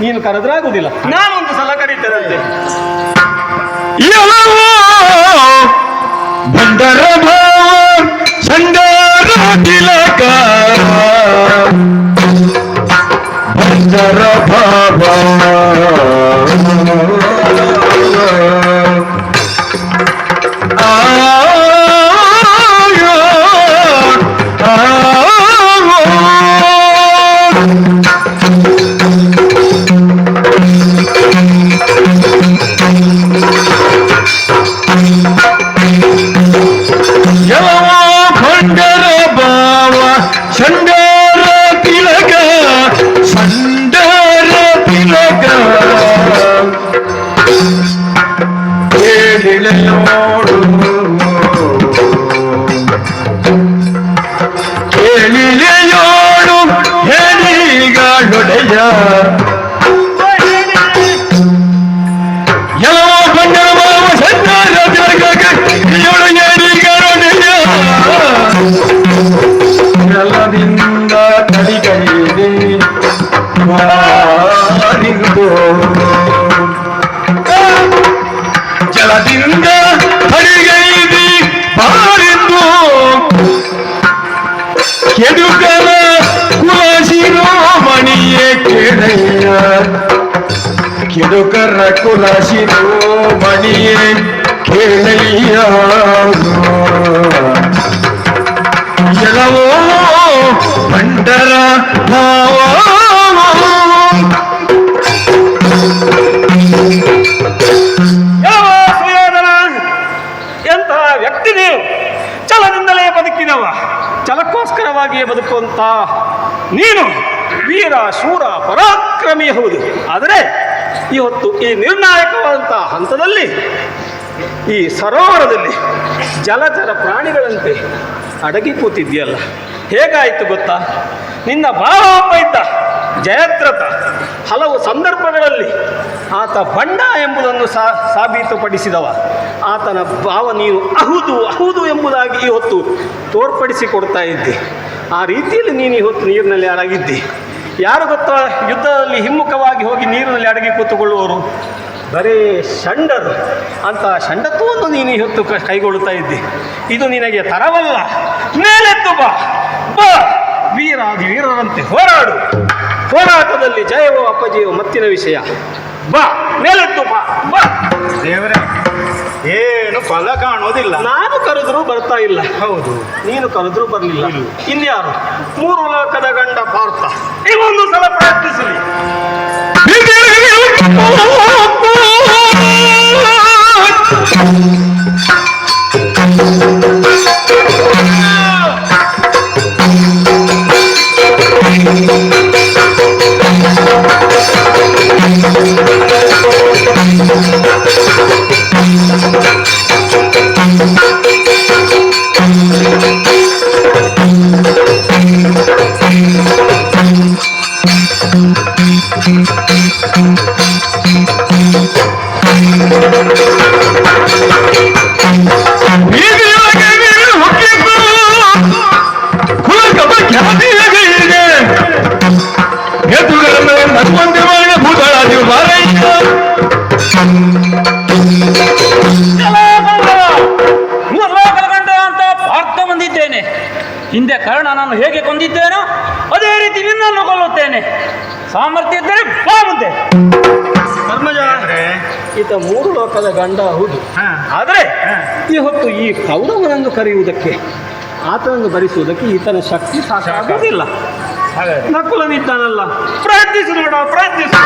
ನೀನು ಕರೆದ್ರಾಗುವುದಿಲ್ಲ. ನಾನೊಂದು ಸಲ ಕರೀತೇನಂತೆ. ಬಂದರ ಭಾವ ಸಂಡಾರ ತಿಲಕ ಬಂದರ ಭಾವ ಬಂದರ ಭಾವ ಸಂಡಾರ ತಿಲಕ ಸಂಡಾರ ತಿಲಕ ಕೇಳಿಳೆಯೋಡು ಕೇಳಿಳೆಯೋಡು ಹೇಳಿಗಳೊಡೆಯ ಯಾವ ಬಂದರ ಭಾವ ಸಂಡಾರ ತಿಲಕ ಏಳು ಹೇಳಿಗಳೊಡೆಯ ಜಲದಿಂದ ಕಡಿಗೈದೆ ಮಾರಿದು ಜಲದಿಂದ ಕಡಿಗೈದಿ ಬಾರಿದ್ದು ಕೆಡುಕಲ ಕುಲಶಿರೋಮಣಿಯೇ ಕೇಳಯ್ಯ ಕೆಡುಕರ ಕುಲ ಶಿರೋಮಣಿಯೇ ಕೇಳಯ್ಯ ಎಲ್ಲವೋ ಬಂಡರ ಭಾವ ಯಾವ ಸುಯೋಧನ, ಎಂತಹ ವ್ಯಕ್ತಿ ನೀವು! ಛಲದಿಂದಲೇ ಬದುಕಿದವ, ಛಲಕ್ಕೋಸ್ಕರವಾಗಿಯೇ ಬದುಕುವಂತ ನೀನು ವೀರ ಶೂರ ಪರಾಕ್ರಮಿ ಹೌದು. ಆದರೆ ಇವತ್ತು ಈ ನಿರ್ಣಾಯಕವಾದಂತಹ ಹಂತದಲ್ಲಿ ಈ ಸರೋವರದಲ್ಲಿ ಜಲಚರ ಪ್ರಾಣಿಗಳಂತೆ ಅಡಗಿ ಕೂತಿದ್ಯಲ್ಲ, ಹೇಗಾಯಿತು ಗೊತ್ತಾ? ನಿನ್ನ ಭಾವ ಒಬ್ಬ ಇದ್ದ ಜಯದ್ರಥ, ಹಲವು ಸಂದರ್ಭಗಳಲ್ಲಿ ಆತ ಬಂಡ ಎಂಬುದನ್ನು ಸಾಬೀತುಪಡಿಸಿದವ. ಆತನ ಭಾವ ನೀನು ಅಹುದು ಎಂಬುದಾಗಿ ಇವತ್ತು ತೋರ್ಪಡಿಸಿಕೊಡ್ತಾ ಇದ್ದೆ. ಆ ರೀತಿಯಲ್ಲಿ ನೀನು ಇವತ್ತು ನೀರಿನಲ್ಲಿ ಅಡಗಿದ್ದಿ. ಯಾರು ಗೊತ್ತಾ ಯುದ್ಧದಲ್ಲಿ ಹಿಮ್ಮುಖವಾಗಿ ಹೋಗಿ ನೀರಿನಲ್ಲಿ ಅಡಗಿ ಕೂತುಕೊಳ್ಳುವವರು? ಬರೇ ಷಂಡರು. ಅಂತ ಷಂಡತ್ವವನ್ನು ನೀನು ಇವತ್ತು ಕೈಗೊಳ್ಳುತ್ತಾ ಇದ್ದಿ. ಇದು ನಿನಗೆ ತರವಲ್ಲ. ಮೇಲೆದ್ದು ಬಾ, ವೀರಾದಿ ವೀರರಂತೆ ಹೋರಾಡು. ಹೋರಾಟದಲ್ಲಿ ಜಯವೋ ಅಪಜಯವೋ ಮತ್ತಿನ ವಿಷಯ. ಬಾ, ಮೇಲೆದ್ದು ಬಾ. ದೇವರೇ, ಏನು ಫಲ ಕಾಣೋದಿಲ್ಲ. ನಾನು ಕರೆದ್ರೂ ಬರ್ತಾ ಇಲ್ಲ. ಹೌದು, ನೀನು ಕರೆದ್ರೂ ಬರಲಿಲ್ಲ. ಇನ್ಯಾರು? 3 ಲೋಕದ ಗಂಡ ಪಾರ್ಥ. ಇವೊಂದು ಸಲ ಪ್ರಯತ್ನಿಸಲಿ. ಹಿಂದೆ ಕರ್ಣ ನಾನು ಹೇಗೆ ಕೊಂದಿದ್ದೇನೋ ಅದೇ ರೀತಿ ನಿನ್ನನ್ನು ಕೊಲ್ಲುತ್ತೇನೆ. ಸಾಮರ್ಥ್ಯ ಇದ್ದರೆ ಬಾ ಮುಂದೆ. ಧರ್ಮಜ, ಈತ 3 ಲೋಕದ ಗಂಡ ಹೌದು. ಆದರೆ ಈ ಹೊತ್ತು ಈ ಕೌರವನನ್ನು ಕರೆಯುವುದಕ್ಕೆ, ಆತನನ್ನು ಭರಿಸುವುದಕ್ಕೆ ಈತನ ಶಕ್ತಿ ಸಾಕಾಗುವುದಿಲ್ಲ. ನಕುಲನಿದ್ದಾನಲ್ಲ, ಪ್ರಯತ್ನಿಸು ನೋಡ, ಪ್ರಯತ್ನಿಸು.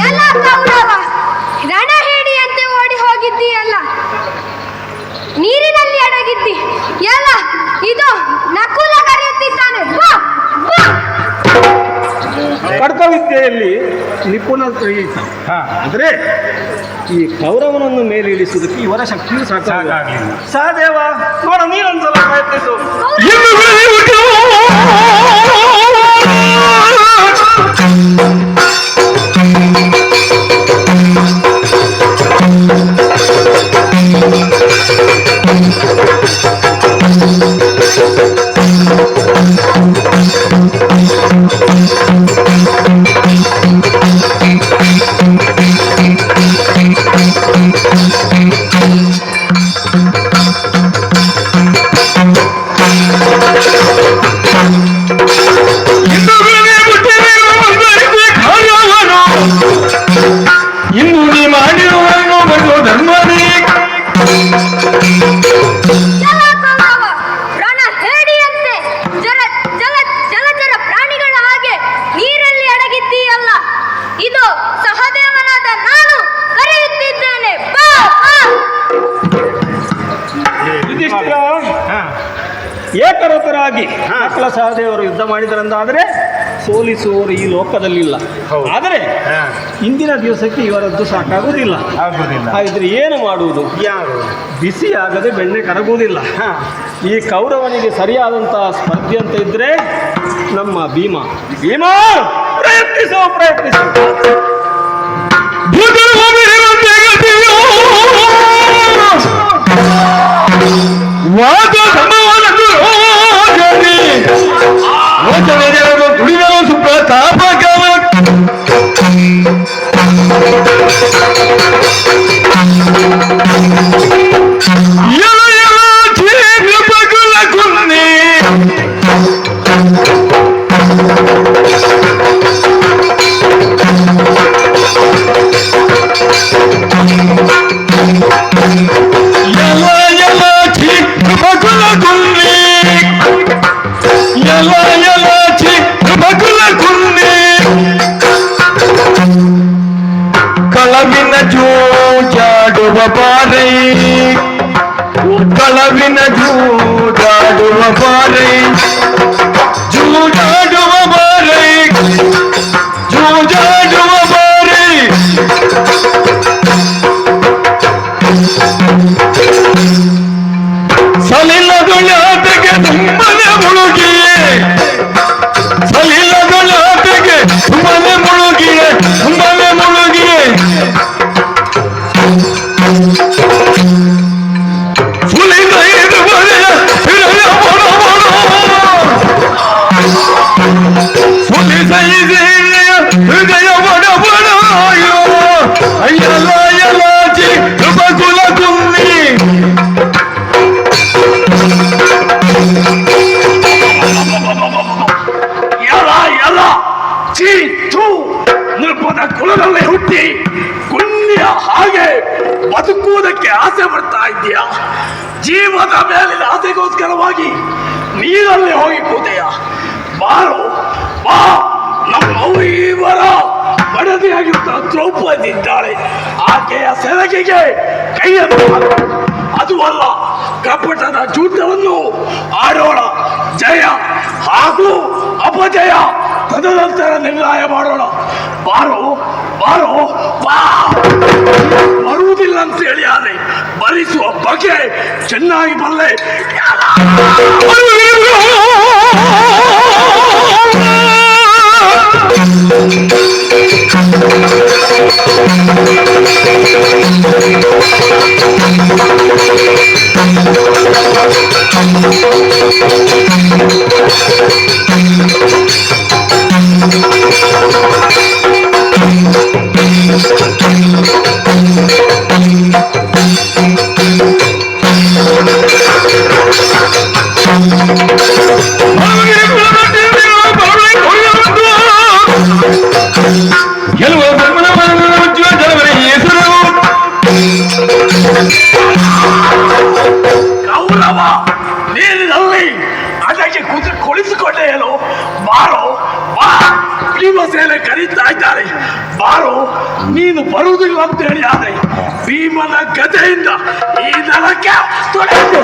ಎಲ್ಲ ಕೌರವ ರಣಹೇಡಿಯಂತೆ ಓಡಿ ಹೋಗಿದ್ದೀಯಲ್ಲ, ನೀರಿನಲ್ಲಿ ಅಡಗಿದ್ದಿ ಎಲ್ಲ. ಇದು ನಕುಲ ಕರೆಯುತ್ತಿದ್ದಾನೆ. ಖಡ್ಗವಿದ್ಯೆಯಲ್ಲಿ ನಿಪುಣತೆ ಈತ. ಆದರೆ ಈ ಕೌರವನನ್ನು ಮೇಲೆ ಇಳಿಸುವುದಕ್ಕೆ ಇವರ ಶಕ್ತಿಯು ಸಾಕಾಗಲಿಲ್ಲ. ಸಹದೇವ, ನೋಡ, ನೀನೊಂದ್ಸಲ ಪ್ರಯತ್ನಿಸು. ಜಲಚರ ಪ್ರಾಣಿಗಳ ಹಾಗೆ ನೀರಲ್ಲಿ ಅಡಗಿದ್ದೀಯಲ್ಲ, ಇದು ಸಹದೇವನಾದ ನಾನು ಕರೆಯುತ್ತಿದ್ದೇನೆ. ಏಕರತರಾಗಿ ನಕಲ ಸಹದೇವರು ಯುದ್ಧ ಮಾಡಿದರೆಂದಾದರೆ ಸೋಲಿಸುವವರು ಈ ಲೋಕದಲ್ಲಿಲ್ಲ. ಆದರೆ ಇಂದಿನ ದಿವಸಕ್ಕೆ ಇವರದ್ದು ಸಾಕಾಗುವುದಿಲ್ಲ. ಹಾಗಿದ್ರೆ ಏನು ಮಾಡುವುದು? ಯಾರು ಬಿಸಿಯಾಗದೆ ಬೆಣ್ಣೆ ಕರಗುವುದಿಲ್ಲ. ಈ ಕೌರವನಿಗೆ ಸರಿಯಾದಂತಹ ಸ್ಪರ್ಧೆ ಅಂತ ಇದ್ರೆ ನಮ್ಮ ಭೀಮ. ಪ್ರಯತ್ನಿಸು ದುಡಿದಲು ಸುಪ್ರತಾಪಕ ಕುನ್ನಿ ಕಳವಿನ ಜೂಜಾಡುವ ಬಾರೈ, ಕಳವಿನ ಜೂಜಾಡುವ ಬಾರೈ, ಜೂಜಾಡುವ ಬಾರೈ, ಜೂಜಾಡುವ ಬಾರೈ. ಸಲಿಲದೊಳತೆಗೆ ತುಂಬನೆ ಮುಳುಗಿಯೇ, ಸಲಿಲದೊಳತೆಗೆ ತುಂಬನೆ ಮುಳುಗಿಯೇ, ತುಂಬನೆ ಮುಳುಗಿಯೇ. ಸುಲಿದ ಇರುವರೆಯ ಹೃದಯ ಬಡ ಬಡ, ಸುಲಿದ ಇದೆಯ ಹೃದಯ ಬಡ ಬಡ. ಅಯ್ಯೋ ಅಯ್ಯಲ ಯಲಾಚಿ ಕೃಪಕುಲ ಕುನ್ನಿ. ನೃಪದ ಕುಲದಲ್ಲಿ ಹುಟ್ಟಿ ಕುಣ್ಯ ಹಾಗೆ ಬದುಕುವುದಕ್ಕೆ ಆಸೆ ಪಡ್ತಾ ಇದೆಯಾ? ಜೀವದ ಮೇಲಿನ ಆಸೆಗೋಸ್ಕರವಾಗಿ ನೀರಲ್ಲಿ ಹೋಗಿ ಕೂತೆಯ? ಬಾರೋ ಬಾ, ನಮ್ಮ ಇವರ ಮಡದಿಯಾಗಿದ್ದ ದ್ರೌಪದಿ ಇದ್ದಾಳೆ. ಆಕೆಯ ಸೆರಗಿಗೆ ಕೈಯನ್ನು ಹಾಕು. ಅದು ಅಲ್ಲ, ಕಪಟದ ಜೂಟವನ್ನು ಆಡೋಣ. ಜಯ ಹಾಗೂ ಅಪಜಯ ತದನಂತರ ನಿರ್ಣಯ ಮಾಡೋಣ. ಬಾರೋ ಬಾರೋ ಬಾ. ಬರುವುದಿಲ್ಲ ಅಂತ ಹೇಳಿ ಆದ್ರೆ ಭರಿಸುವ ಬಗೆ ಚೆನ್ನಾಗಿ ಬರಲೆ. ಗೆಲುವ ಕೌರವ ನೀರಿನಲ್ಲಿ ಅದಕ್ಕೆ ಕುಳಿತುಕೊಂಡೆಯಲು. ಬಾರೋ ಬಾ, ಭೀಮಸೇನೆ ಕರೀತಾ ಇದ್ದಾರೆ. ಬಾರೋ, ನೀನು ಬರುವುದಿಲ್ಲ ಅಂತ ಹೇಳಿ ಆದ್ರೆ ಭೀಮನ ಗದೆಯಿಂದ ಈ ನೆಲಕ್ಕೆ ತೊಳೆದು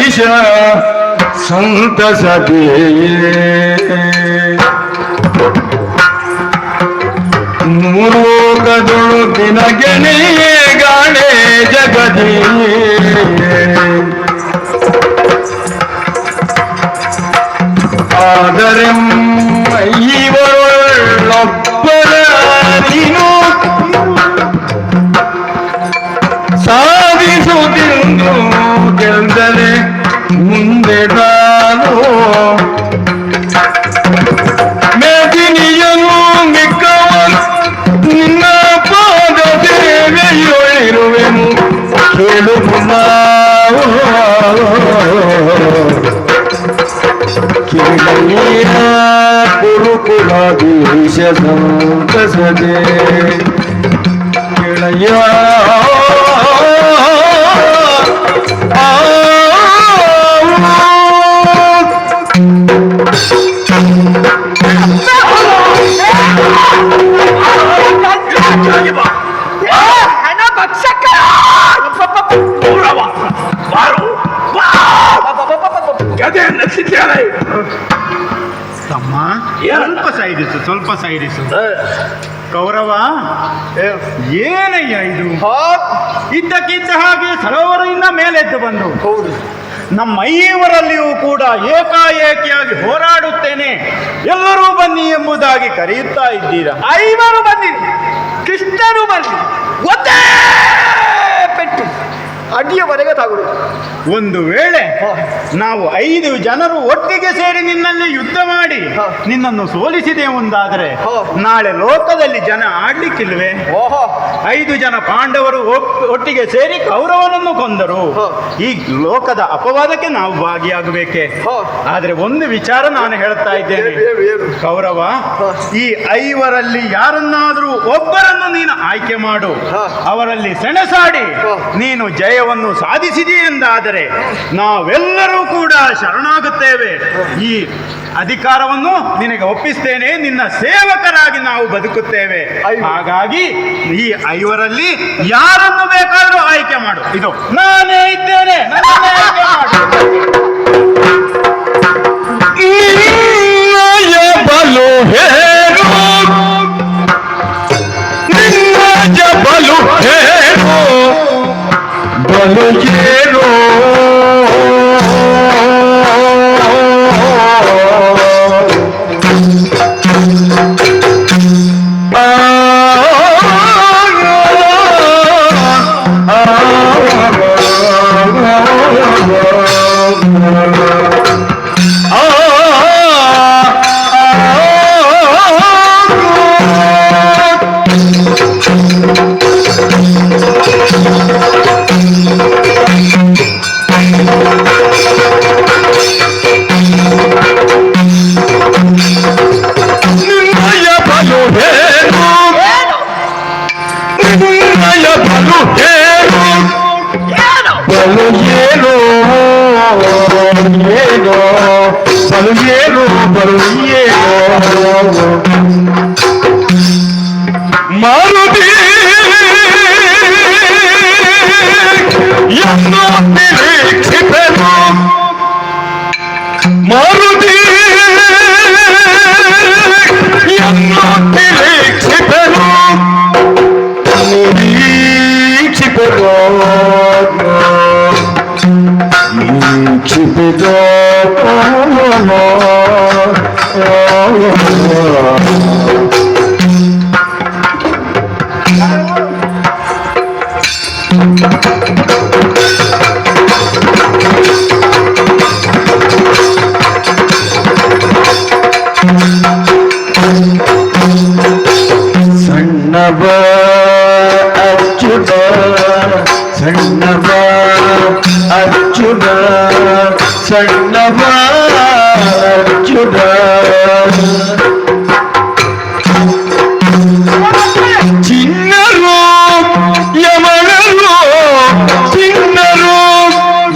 ಈಶ ಸಂತಸದೇ ಮೂರೋಕದೊಳು ದಿನಗೆಣೆ ಗಾಣೆ ಜಗದಿ ಆದರೆ ಇವರೊಬ್ಬರ ನೀನು ಸಾಧಿಸುವುದೆಂದು ಗೆಲ್ದರೆ ಮುಂದೆ ನಾನು ಮೇದಿನಿಯನು ಮಿಕ್ಕವನು ನಿನ್ನ ಪಾದ ಸೇವೆಯೊಳಿರುವೆನು ಕೇಳುವು ನಾವು ಕೇಳಲಿಯ ಕುರುಕುಲಾಧೀಶ ಸಂತಸದೆ ಕೆಳಯ ಹಣ ಭಕ್ಷಕ ಗದೆ ನಚ್ಚಿದ್ದೇನೆ ತಮ್ಮ ಸ್ವಲ್ಪ ಸೈರಿಸು ಕೌರವ ಏನಯ್ಯ ಇದು ಇದ್ದಕ್ಕಿದ್ದ ಹಾಗೆ ಸರೋವರದಿಂದ ಮೇಲೆದ್ದು ಬಂದು ಹೌದು ನಮ್ಮ ಐವರಲ್ಲಿಯೂ ಕೂಡ ಏಕಾಏಕಿಯಾಗಿ ಹೋರಾಡುತ್ತೇನೆ ಎಲ್ಲರೂ ಬನ್ನಿ ಎಂಬುದಾಗಿ ಕರೆಯುತ್ತಾ ಇದ್ದೀರಾ. ಐವರು ಬಂದಿರಿ, ಕೃಷ್ಣನು ಬರಲಿ, ಒಂದೇ ಪೆಟ್ಟು ಅಡಿಯವರೆಗೆ ತಗೊಳ್ಳಿ. ಒಂದು ವೇಳೆ ನಾವು 5 ಜನರು ಒಟ್ಟಿಗೆ ಸೇರಿ ನಿನ್ನಲ್ಲಿ ಯುದ್ಧ ಮಾಡಿ ನಿನ್ನನ್ನು ಸೋಲಿಸಿದೆ ಒಂದಾದರೆ ನಾಳೆ ಲೋಕದಲ್ಲಿ ಜನ ಆಡ್ಲಿಕ್ಕಿಲ್ವೇ? 5 ಜನ ಪಾಂಡವರು ಒಟ್ಟಿಗೆ ಸೇರಿ ಕೌರವನನ್ನು ಕೊಂದರು. ಈ ಲೋಕದ ಅಪವಾದಕ್ಕೆ ನಾವು ಭಾಗಿಯಾಗಬೇಕೆ? ಆದ್ರೆ ಒಂದು ವಿಚಾರ ನಾನು ಹೇಳ್ತಾ ಇದ್ದೇನೆ ಕೌರವ, ಈ 5ರಲ್ಲಿ ಯಾರನ್ನಾದರೂ ಒಬ್ಬರನ್ನು ನೀನು ಆಯ್ಕೆ ಮಾಡು. ಅವರಲ್ಲಿ ಸೆಣಸಾಡಿ ನೀನು ಜಯವನ್ನು ಸಾಧಿಸಿದೆ ಎಂದಾದರೆ ನಾವೆಲ್ಲರೂ ಕೂಡ ಶರಣಾಗುತ್ತೇವೆ. ಈ ಅಧಿಕಾರವನ್ನು ನಿನಗೆ ಒಪ್ಪಿಸ್ತೇನೆ, ನಿನ್ನ ಸೇವಕರಾಗಿ ನಾವು ಬದುಕುತ್ತೇವೆ. ಹಾಗಾಗಿ ಈ 5ರಲ್ಲಿ ಯಾರನ್ನು ಬೇಕಾದರೂ ಆಯ್ಕೆ ಮಾಡು. ಇದು ನಾನೇ ಇದ್ದೇನೆ, ನನ್ನನ್ನೇ ಆಯ್ಕೆ ಮಾಡು. ಬಲು ಹೇರು ನಿನ್ನ ಬಲು ಹೇರು ಬಲು ಏನು ಮಾರುತಿ ಎಂದು ನಿರೀಕ್ಷಿಪೆನು ಮಾರುತಿ ಎಂದು ನಿರೀಕ್ಷಿಪೆನು ನಿರೀಕ್ಷಿಪೆನು ನಿರೀಕ್ಷಿಪೆನು ಸಣ್ಣವ ಅಚ್ಚುತ ಸಣ್ಣವ ಅಚ್ಚುತ ಸಣ್ಣವ ಅಚ್ಚುತ ಚಿನ್ನರು ಯಮನರು ಚಿನ್ನರು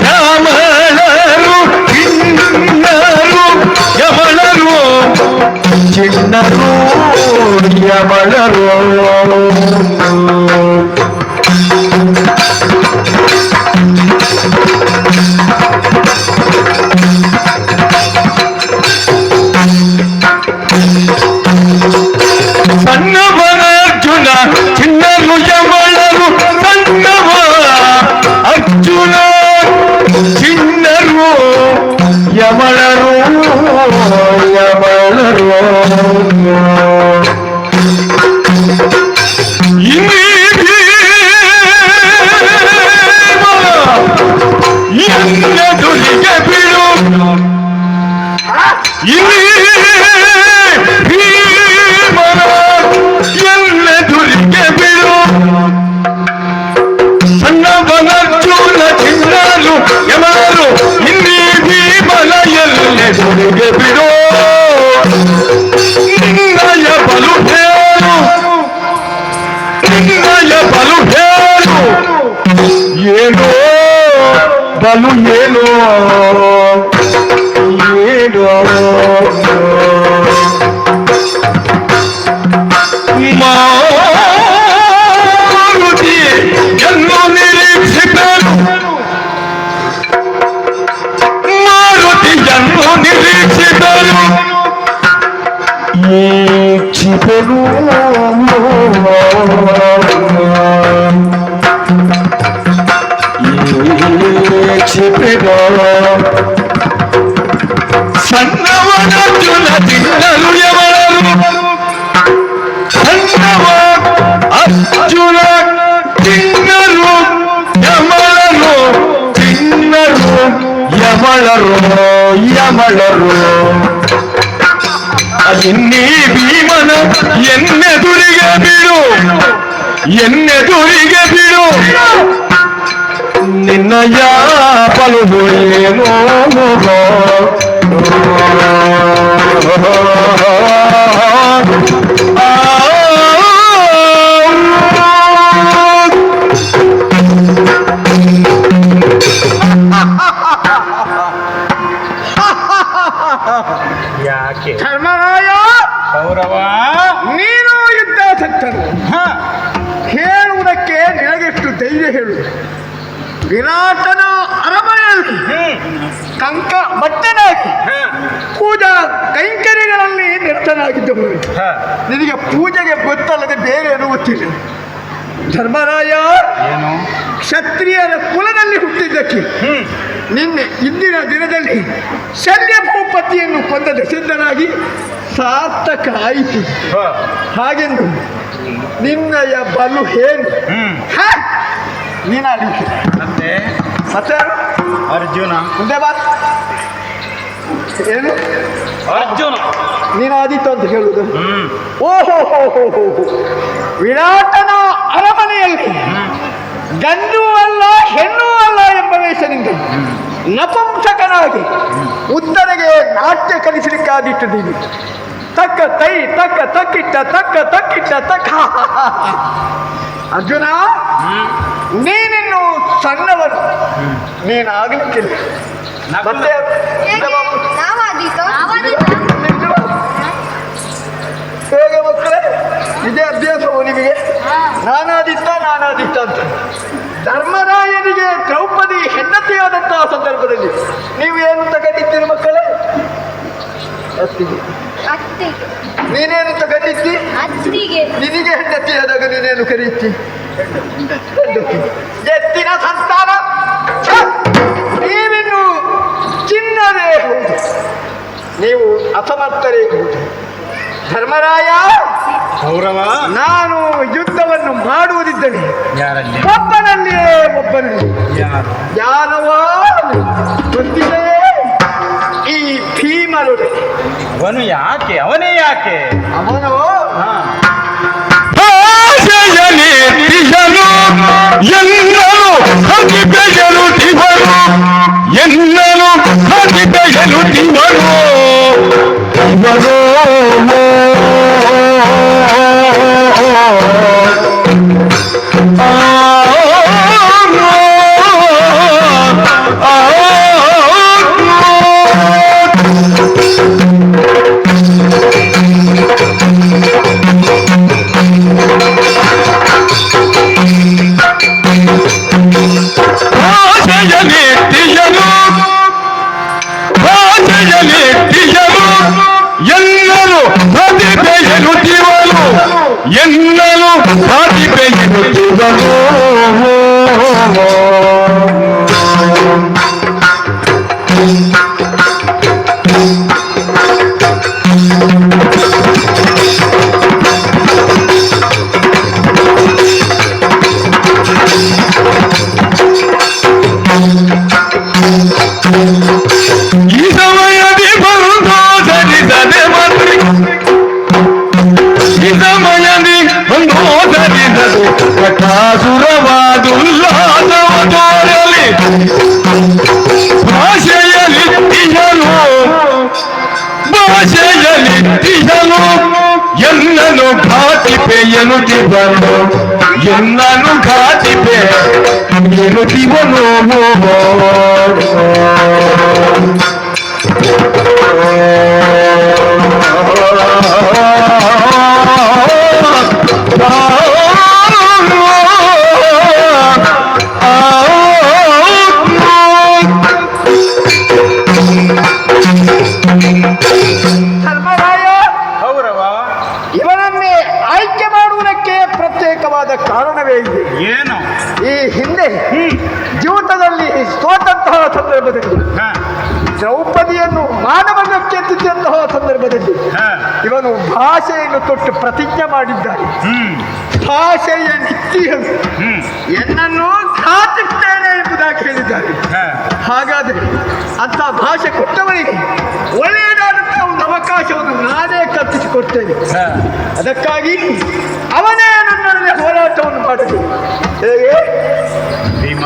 ಯಮನರು ಚಿನ್ನರು ಯಮನರು ಚಿನ್ನರು ಯಮನರು ಯಮಳರು ಯಮಳರು ಎನ್ನೆದುರಿಗೆ ಬಿಡು ಭೀಮನ ಎನ್ನೆದುರಿಗೆ ಬಿಡು ಸಣ್ಣವನರ್ಜುನ ಚಿನ್ನರು ಯಮರು ಇಲ್ಲಿ ಭೀಮನ ಎನ್ನೆದುರಿಗೆ ಬಿಡು ನಿನ್ನಯ ಬಲು ಹೇಳು ನಿನ್ನಯ ಬಲು ಹೇಳು ಏನೋ ಬಲು ಏನೋ ಏನೋ ಮಾರುತಿ ಎಂದು ನಿರೀಕ್ಷಿಸಲು ಮಾರುತಿಯನ್ನು ನಿರೀಕ್ಷಿಸಲು ಈ ಕ್ಷಿಪರು ಸಣ್ಣವನರ್ಜುನ ತಿನ್ನಲು ಯವಳರು ಸಣ್ಣವ ಅರ್ಜುನ ತಿನ್ನರು ಯಮಳರು ತಿನ್ನರು ಯಮಳರು ಯಮಳರು ಇನ್ನೀ ಭೀಮನ ಎನ್ನೆದುರಿಗೆ ಬಿಡು ಎನ್ನೆದುರಿಗೆ ಬಿಡು ನಿನ್ನಯ ಬಲು ಏನೋ ಯಾಕೆ ಧರ್ಮರಾಯ ಕೌರವ ನೀನು ಯುದ್ಧಾಸಕ್ತನು ಹೇಳುವುದಕ್ಕೆ ನಿನಗೆಷ್ಟು ಧೈರ್ಯ ಹೇಳು ವಿರಾಟನ ಅರಮನೆಯಲ್ಲಿ ಕಂಕ ಭಟ್ಟನಾಗಿ ಪೂಜಾ ಕೈಂಕರ್ಯಗಳಲ್ಲಿ ನಿರತನಾಗಿದ್ದವನು ನಿನಗೆ ಪೂಜೆಗೆ ಗೊತ್ತಲ್ಲದೆ ಬೇರೆ ಏನು ಗೊತ್ತಿಲ್ಲ ಧರ್ಮರಾಯ ಏನು ಕ್ಷತ್ರಿಯರ ಕುಲದಲ್ಲಿ ಹುಟ್ಟಿದ್ದಕ್ಕೆ ನಿನ್ನೆ ಇಂದಿನ ದಿನದಲ್ಲಿ ಶಲ್ಯ ಭೂಪತಿಯನ್ನು ಕೊಂದ ದಶರಥನಾಗಿ ಸಾರ್ಥಕ ಆಯಿತು ಹಾಗೆಂದು ನಿನ್ನಯ ಬಲು ಏನು ನೀನಾಗಲಿಕ್ಕೆ ಮತ್ತೆ ಮತ್ತೆ ಅರ್ಜುನ ಮುಂದೆ ಬಾ ಏನು ಅರ್ಜುನ ನೀನಾದೀತು ಅಂತ ಹೇಳುವುದು ಓಹೋ ವಿರಾಟನ ಅರಮನೆಯಲ್ಲಿ ಗಂಡು ಅಲ್ಲ ಹೆಣ್ಣು ಅಲ್ಲ ಎಂಬ ವೇಷದಿಂದ ನಪುಂಸಕನಾಗಿ ಉತ್ತರೆಗೆ ನಾಟ್ಯ ಕಲಿಸಲಿಕ್ಕಾದಿಟ್ಟು ನೀನು ತಕ್ಕ ತೈ ತಕ್ಕ ತಕ್ಕಿಟ್ಟ ತಕ್ಕ ತಕ್ಕಿಟ್ಟ ತಕ್ಕ ಅರ್ಜುನ ನೀನಿನ್ನು ಸಣ್ಣವನು ನೀನಾಗಲಿಕ್ಕಿಲ್ಲ ಮತ್ತೆ ಹೇಗೆ ಮಕ್ಕಳೇ ಇದೇ ಅಭ್ಯಾಸವು ನಿಮಗೆ ನಾನಾದಿತ್ತ ಅಂತ ಧರ್ಮರಾಯನಿಗೆ ದ್ರೌಪದಿ ಹೆಂಡತಿಯಾದಂತಹ ಸಂದರ್ಭದಲ್ಲಿ ನೀವು ಏನು ತಗೊಂಡಿದ್ದೀರಿ ಮಕ್ಕಳೇ ಅತ್ತಿಗೆ ನೀನೇನು ತಗೊಂಡಿದ್ದಿ ನಿನಗೆ ಹೆಂಡತಿಯಾದಾಗ ನೀನೇನು ಕರೀತಿ ಎತ್ತಿನ ಸಂತಾನ ನೀವಿನ್ನು ಚಿನ್ನದೇ ಹೌದು ನೀವು ಅಸಮರ್ಥರೇ ಹೌದು ಧರ್ಮರಾಯ ಕೌರವ ನಾನು ಯುದ್ಧವನ್ನು ಮಾಡುವುದಿದ್ದರೆ ಯಾರಲ್ಲಿ ಒಬ್ಬನಲ್ಲಿಯೇ ಒಬ್ಬನಲ್ಲಿ ಯಾರವ ಗೊತ್ತಿದೆ ಈ ಭೀಮನುಡೆ ಅವನು ಯಾಕೆ ಅವನೇ ಯಾಕೆ ಅವನು ಎಲ್ಲರೂ ಹದಿಬೆಯಲು ತಿವರು ಎಲ್ಲರೂ ಹದಿಬೆಯಲು ತಿವರು ಇವರು ಎಲ್ಲರೂ ಪ್ರತಿಭೆಯನ್ನು ತಿವರು ಎಲ್ಲರೂ ಪ್ರತಿಭೆಯನ್ನು ತಿವರು ಎನ್ನನು ಘಾಟಿಪೆ ಎನ್ನುತ್ತಿದ್ದನು ಎನ್ನನು ಘಾಟಿಪೆ ಎನ್ನುತ್ತಿವನು ಧರ್ಮರಾಯ, ಕೌರವ ಇವನನ್ನೇ ಆಯ್ಕೆ ಮಾಡುವುದಕ್ಕೆ ಪ್ರತ್ಯೇಕವಾದ ಕಾರಣವೇ ಇದೆ. ಏನು? ಈ ಹಿಂದೆ ಜೀವಿತದಲ್ಲಿ ಸೋತಂತಹ ಸಂದರ್ಭದಲ್ಲಿ ಹ, ದ್ರೌಪದಿಯನ್ನು ಮಾನವನಕ್ಕೆ ಎತ್ತಿದ್ದಂತಹ ಸಂದರ್ಭದಲ್ಲಿ ಹ, ಇವನು ಭಾಷೆಯನ್ನು ತೊಟ್ಟು ಪ್ರತಿಜ್ಞೆ ಮಾಡಿದ್ದಾನೆ. ಭಾಷೆಯ ನಿತ್ಯನು ಎನ್ನನ್ನು ಘಾತಿಸ್ತೇನೆ ಎಂಬುದಾಗಿ ಹೇಳಿದ್ದಾರೆ. ಹ. ಹಾಗಾದರೆ ಅಂತ ಭಾಷೆ ಕೊಟ್ಟವನಿಗೆ ಒಳ್ಳೆಯದಾದಂತಹ ಒಂದು ಅವಕಾಶವನ್ನು ನಾನೇ ಕಲ್ಪಿಸಿಕೊಡ್ತೇನೆ. ಅದಕ್ಕಾಗಿ ಅವನೇ ನನ್ನೊಡನೆ ಹೋರಾಟವನ್ನು ಮಾಡಬೇಕು. ಹೇಗೆ? ಭೀಮ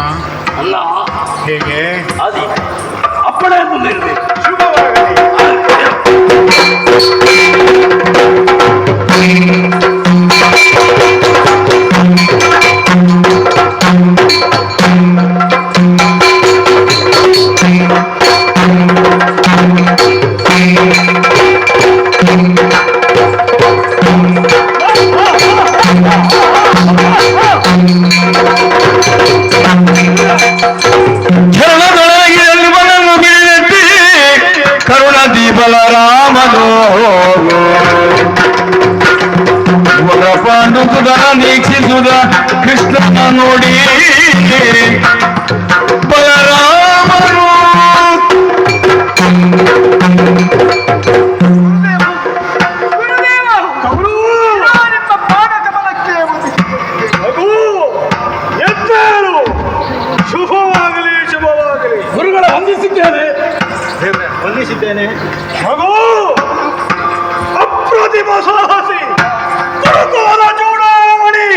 ಅಲ್ಲ ಹೇಗೆ? ಅದಿ ಅಪ್ಪಣೆಯನ್ನು ನೀಡಬೇಕು. ಶುಭವಾಗಲಿ. ಝರಣದೊಳಗೆ ಎಲ್ವನನ್ನು ಬೀಳೆತ್ತಿ ಕರುಣದಿ ಬಲರಾಮನು ವರ ಪಾಂಡು ಸುಧನ ನೀಕ್ಷಿಸುದ ಕೃಷ್ಣನ ನೋಡಿ ಬಲರಾಮನು ನಿಮ್ಮ ಪಾದಕಮಲಕ್ಕೆ ಎದ್ದೇಳು. ಶುಭವಾಗಲಿ, ಶುಭವಾಗಲಿ. ಗುರುಗಳ ವಂದಿಸಿದ್ದೇನೆ. ದೇವ್ರೆ, ವಂದಿಸಿದ್ದೇನೆ. ಮಗು ಅಪ್ರತಿಮ ಸಾಹಸಿ ಕುರುಕುಲದ ಚೂಡಾಮಣಿ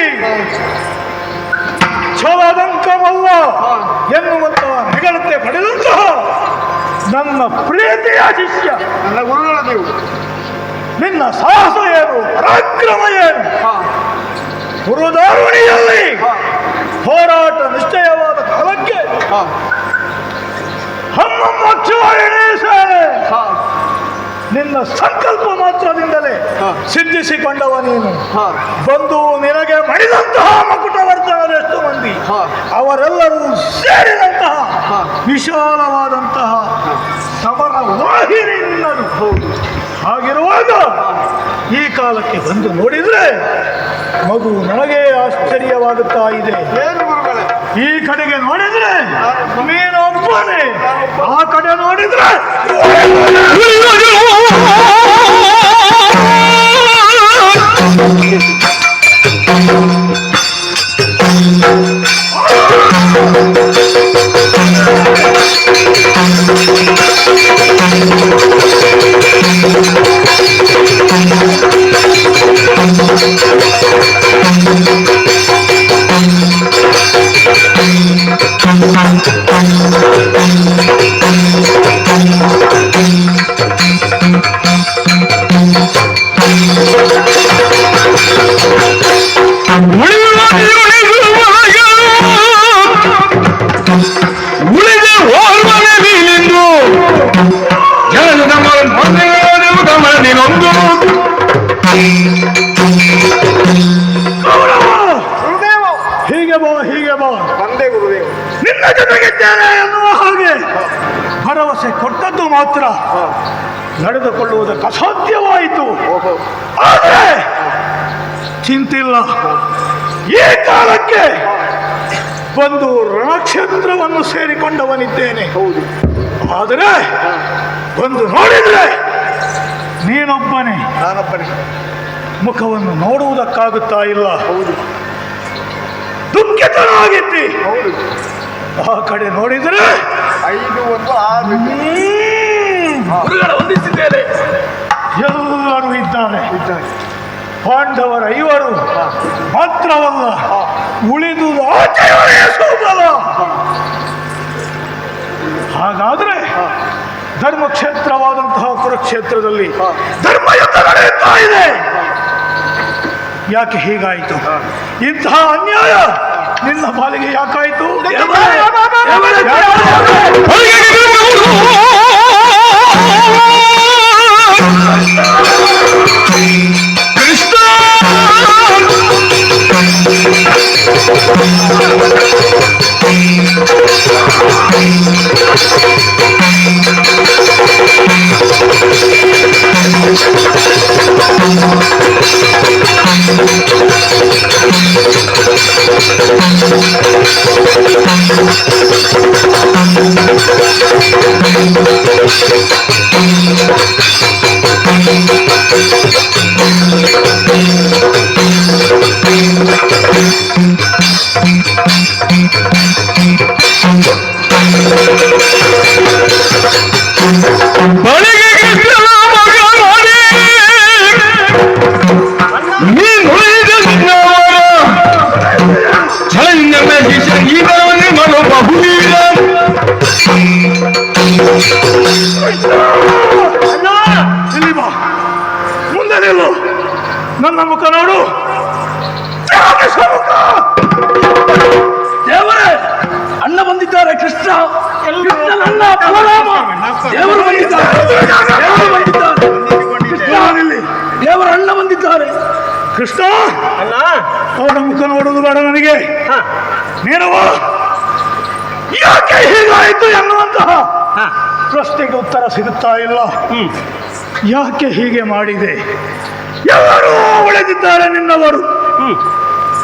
ಛಲದಂಕವಲ್ಲ ಎನ್ನುವಂತಹ ಹೆಗಳತೆ ಪಡೆದಂತಹ ನನ್ನ ಪ್ರೀತಿಯ ಶಿಷ್ಯ, ನನ್ನ ಗುರುಗಳ ನೀವು ನಿನ್ನ ಸಾಹಸ ಏನು, ಪರಾಕ್ರಮ ಏನು, ಗುರುದಾರುಣಿಯಲ್ಲಿ ಹೋರಾಟ ನಿಶ್ಚಯವಾದ ಕಾಲಕ್ಕೆ ಹಮ್ಮಮ್ಮ ಚುವಾಯಿಣಿ ಸೇನೆ ನಿನ್ನ ಸಂಕಲ್ಪ ಮಾತ್ರದಿಂದಲೇ ಸಿದ್ಧಿಸಿಕೊಂಡವ ನೀನು. ಬಂದು ನಿನಗೆ ಮಣಿದಂತಹ ಮಕುಟವರ್ಧನದೆಷ್ಟು ಮಂದಿ, ಅವರೆಲ್ಲರೂ ಸೇರಿದಂತಹ ವಿಶಾಲವಾದಂತಹ ಸಮರ ವಾಹಿನಿ ನಿನ್ನದು. ಹಾಗಿರುವಾಗ ಈ ಕಾಲಕ್ಕೆ ಬಂದು ನೋಡಿದ್ರೆ ಮಗು ನನಗೆ ಆಶ್ಚರ್ಯವಾಗುತ್ತಾ ಇದೆ. ಏನು ಗುರುಗಳೇ? ಈ ಕಡೆಗೆ ನೋಡಿದ್ರೆ ನೀನೊಬ್ಬನೇ, ಆ ಕಡೆ ನೋಡಿದ್ರೆ ಉಳಿದ ಓರ್ವನೆ ನೀನಿಂದು ಜನದ ಗಮನದಿನೊಂದು ಗುರುದೇವ, ಹೀಗೆ ಬಾ, ಹೀಗೆ ಬಾ, ಒಂದೇ ಗುರುದೇವ. ನಿನ್ನ ಜೊತೆಗಿದ್ದೇನೆ ಎನ್ನುವ ಹಾಗೆ ಭರವಸೆ ಕೊಟ್ಟದ್ದು ಮಾತ್ರ ನಡೆದುಕೊಳ್ಳುವುದಕ್ಕೆ ಅಸಾಧ್ಯವಾಯಿತು. ಆದರೆ ಚಿಂತಿಲ್ಲ, ಈ ಕಾಲಕ್ಕೆ ಬಂದು ರಣಕ್ಷೇತ್ರವನ್ನು ಸೇರಿಕೊಂಡವನಿದ್ದೇನೆ. ಆದರೆ ಬಂದು ನೋಡಿದ್ರೆ ನೀನೊಬ್ಬನೇ, ನಾನೊಬ್ಬನೇ. ಮುಖವನ್ನು ನೋಡುವುದಕ್ಕಾಗುತ್ತಾ ಇಲ್ಲ. ದುಃಖಿತನಾಗಿದ್ದಿ. ಆ ಕಡೆ ನೋಡಿದರೆ 5, 1, 6 ಗುರುಗಳ ವಂದಿಸಿದ್ದೇನೆ. ಎಲ್ಲರೂ ಇದ್ದಾರೆ. ಪಾಂಡವರ 5 ಮಾತ್ರವಲ್ಲ, ಉಳಿದು ಆಚೆಯವರೇ ಸೋಬಲ. ಹಾಗಾದ್ರೆ ಧರ್ಮಕ್ಷೇತ್ರವಾದಂತಹ ಕುರುಕ್ಷೇತ್ರದಲ್ಲಿ ಧರ್ಮಯುದ್ಧ ನಡೆಯುತ್ತಾ ಇದೆ. ಯಾಕೆ ಹೀಗಾಯಿತು? ಇಂತಹ ಅನ್ಯಾಯ ನಿನ್ನ ಪಾಲಿಗೆ ಯಾಕಾಯಿತು? ಇಲ್ಲಿ ಬಾ, ಮುಂದೆ ನಿಲ್ಲು, ನನ್ನ ಮುಖ ನೋಡು. ದೇವರೇ, ಅಣ್ಣ ಬಂದಿದ್ದಾರೆ. ಕೃಷ್ಣ, ಕೃಷ್ಣನನ್ನ ಬಲರಾಮ, ದೇವರು ಬಂದಿದ್ದಾರೆ. ದೇವರು ಬಂದಿದ್ದಾರೆ. ಕೃಷ್ಣ ಇಲ್ಲಿ, ದೇವರ ಅಣ್ಣ ಬಂದಿದ್ದಾರೆ. ಕೃಷ್ಣ, ಅಣ್ಣ ಅವರ ಮುಖ ನೋಡುವುದು ಬೇಡ ನನಗೆ. ನೀನವ ಯಾಕೆ ಹೀಗಾಯಿತು ಎನ್ನುವಂತಹ ಪ್ರಶ್ನೆಗೆ ಉತ್ತರ ಸಿಗುತ್ತಾ ಇಲ್ಲ. ಯಾಕೆ ಹೀಗೆ ಮಾಡಿದೆ? ಎಲ್ಲರೂ ಉಳಿದಿದ್ದಾರೆ ನಿನ್ನವರು.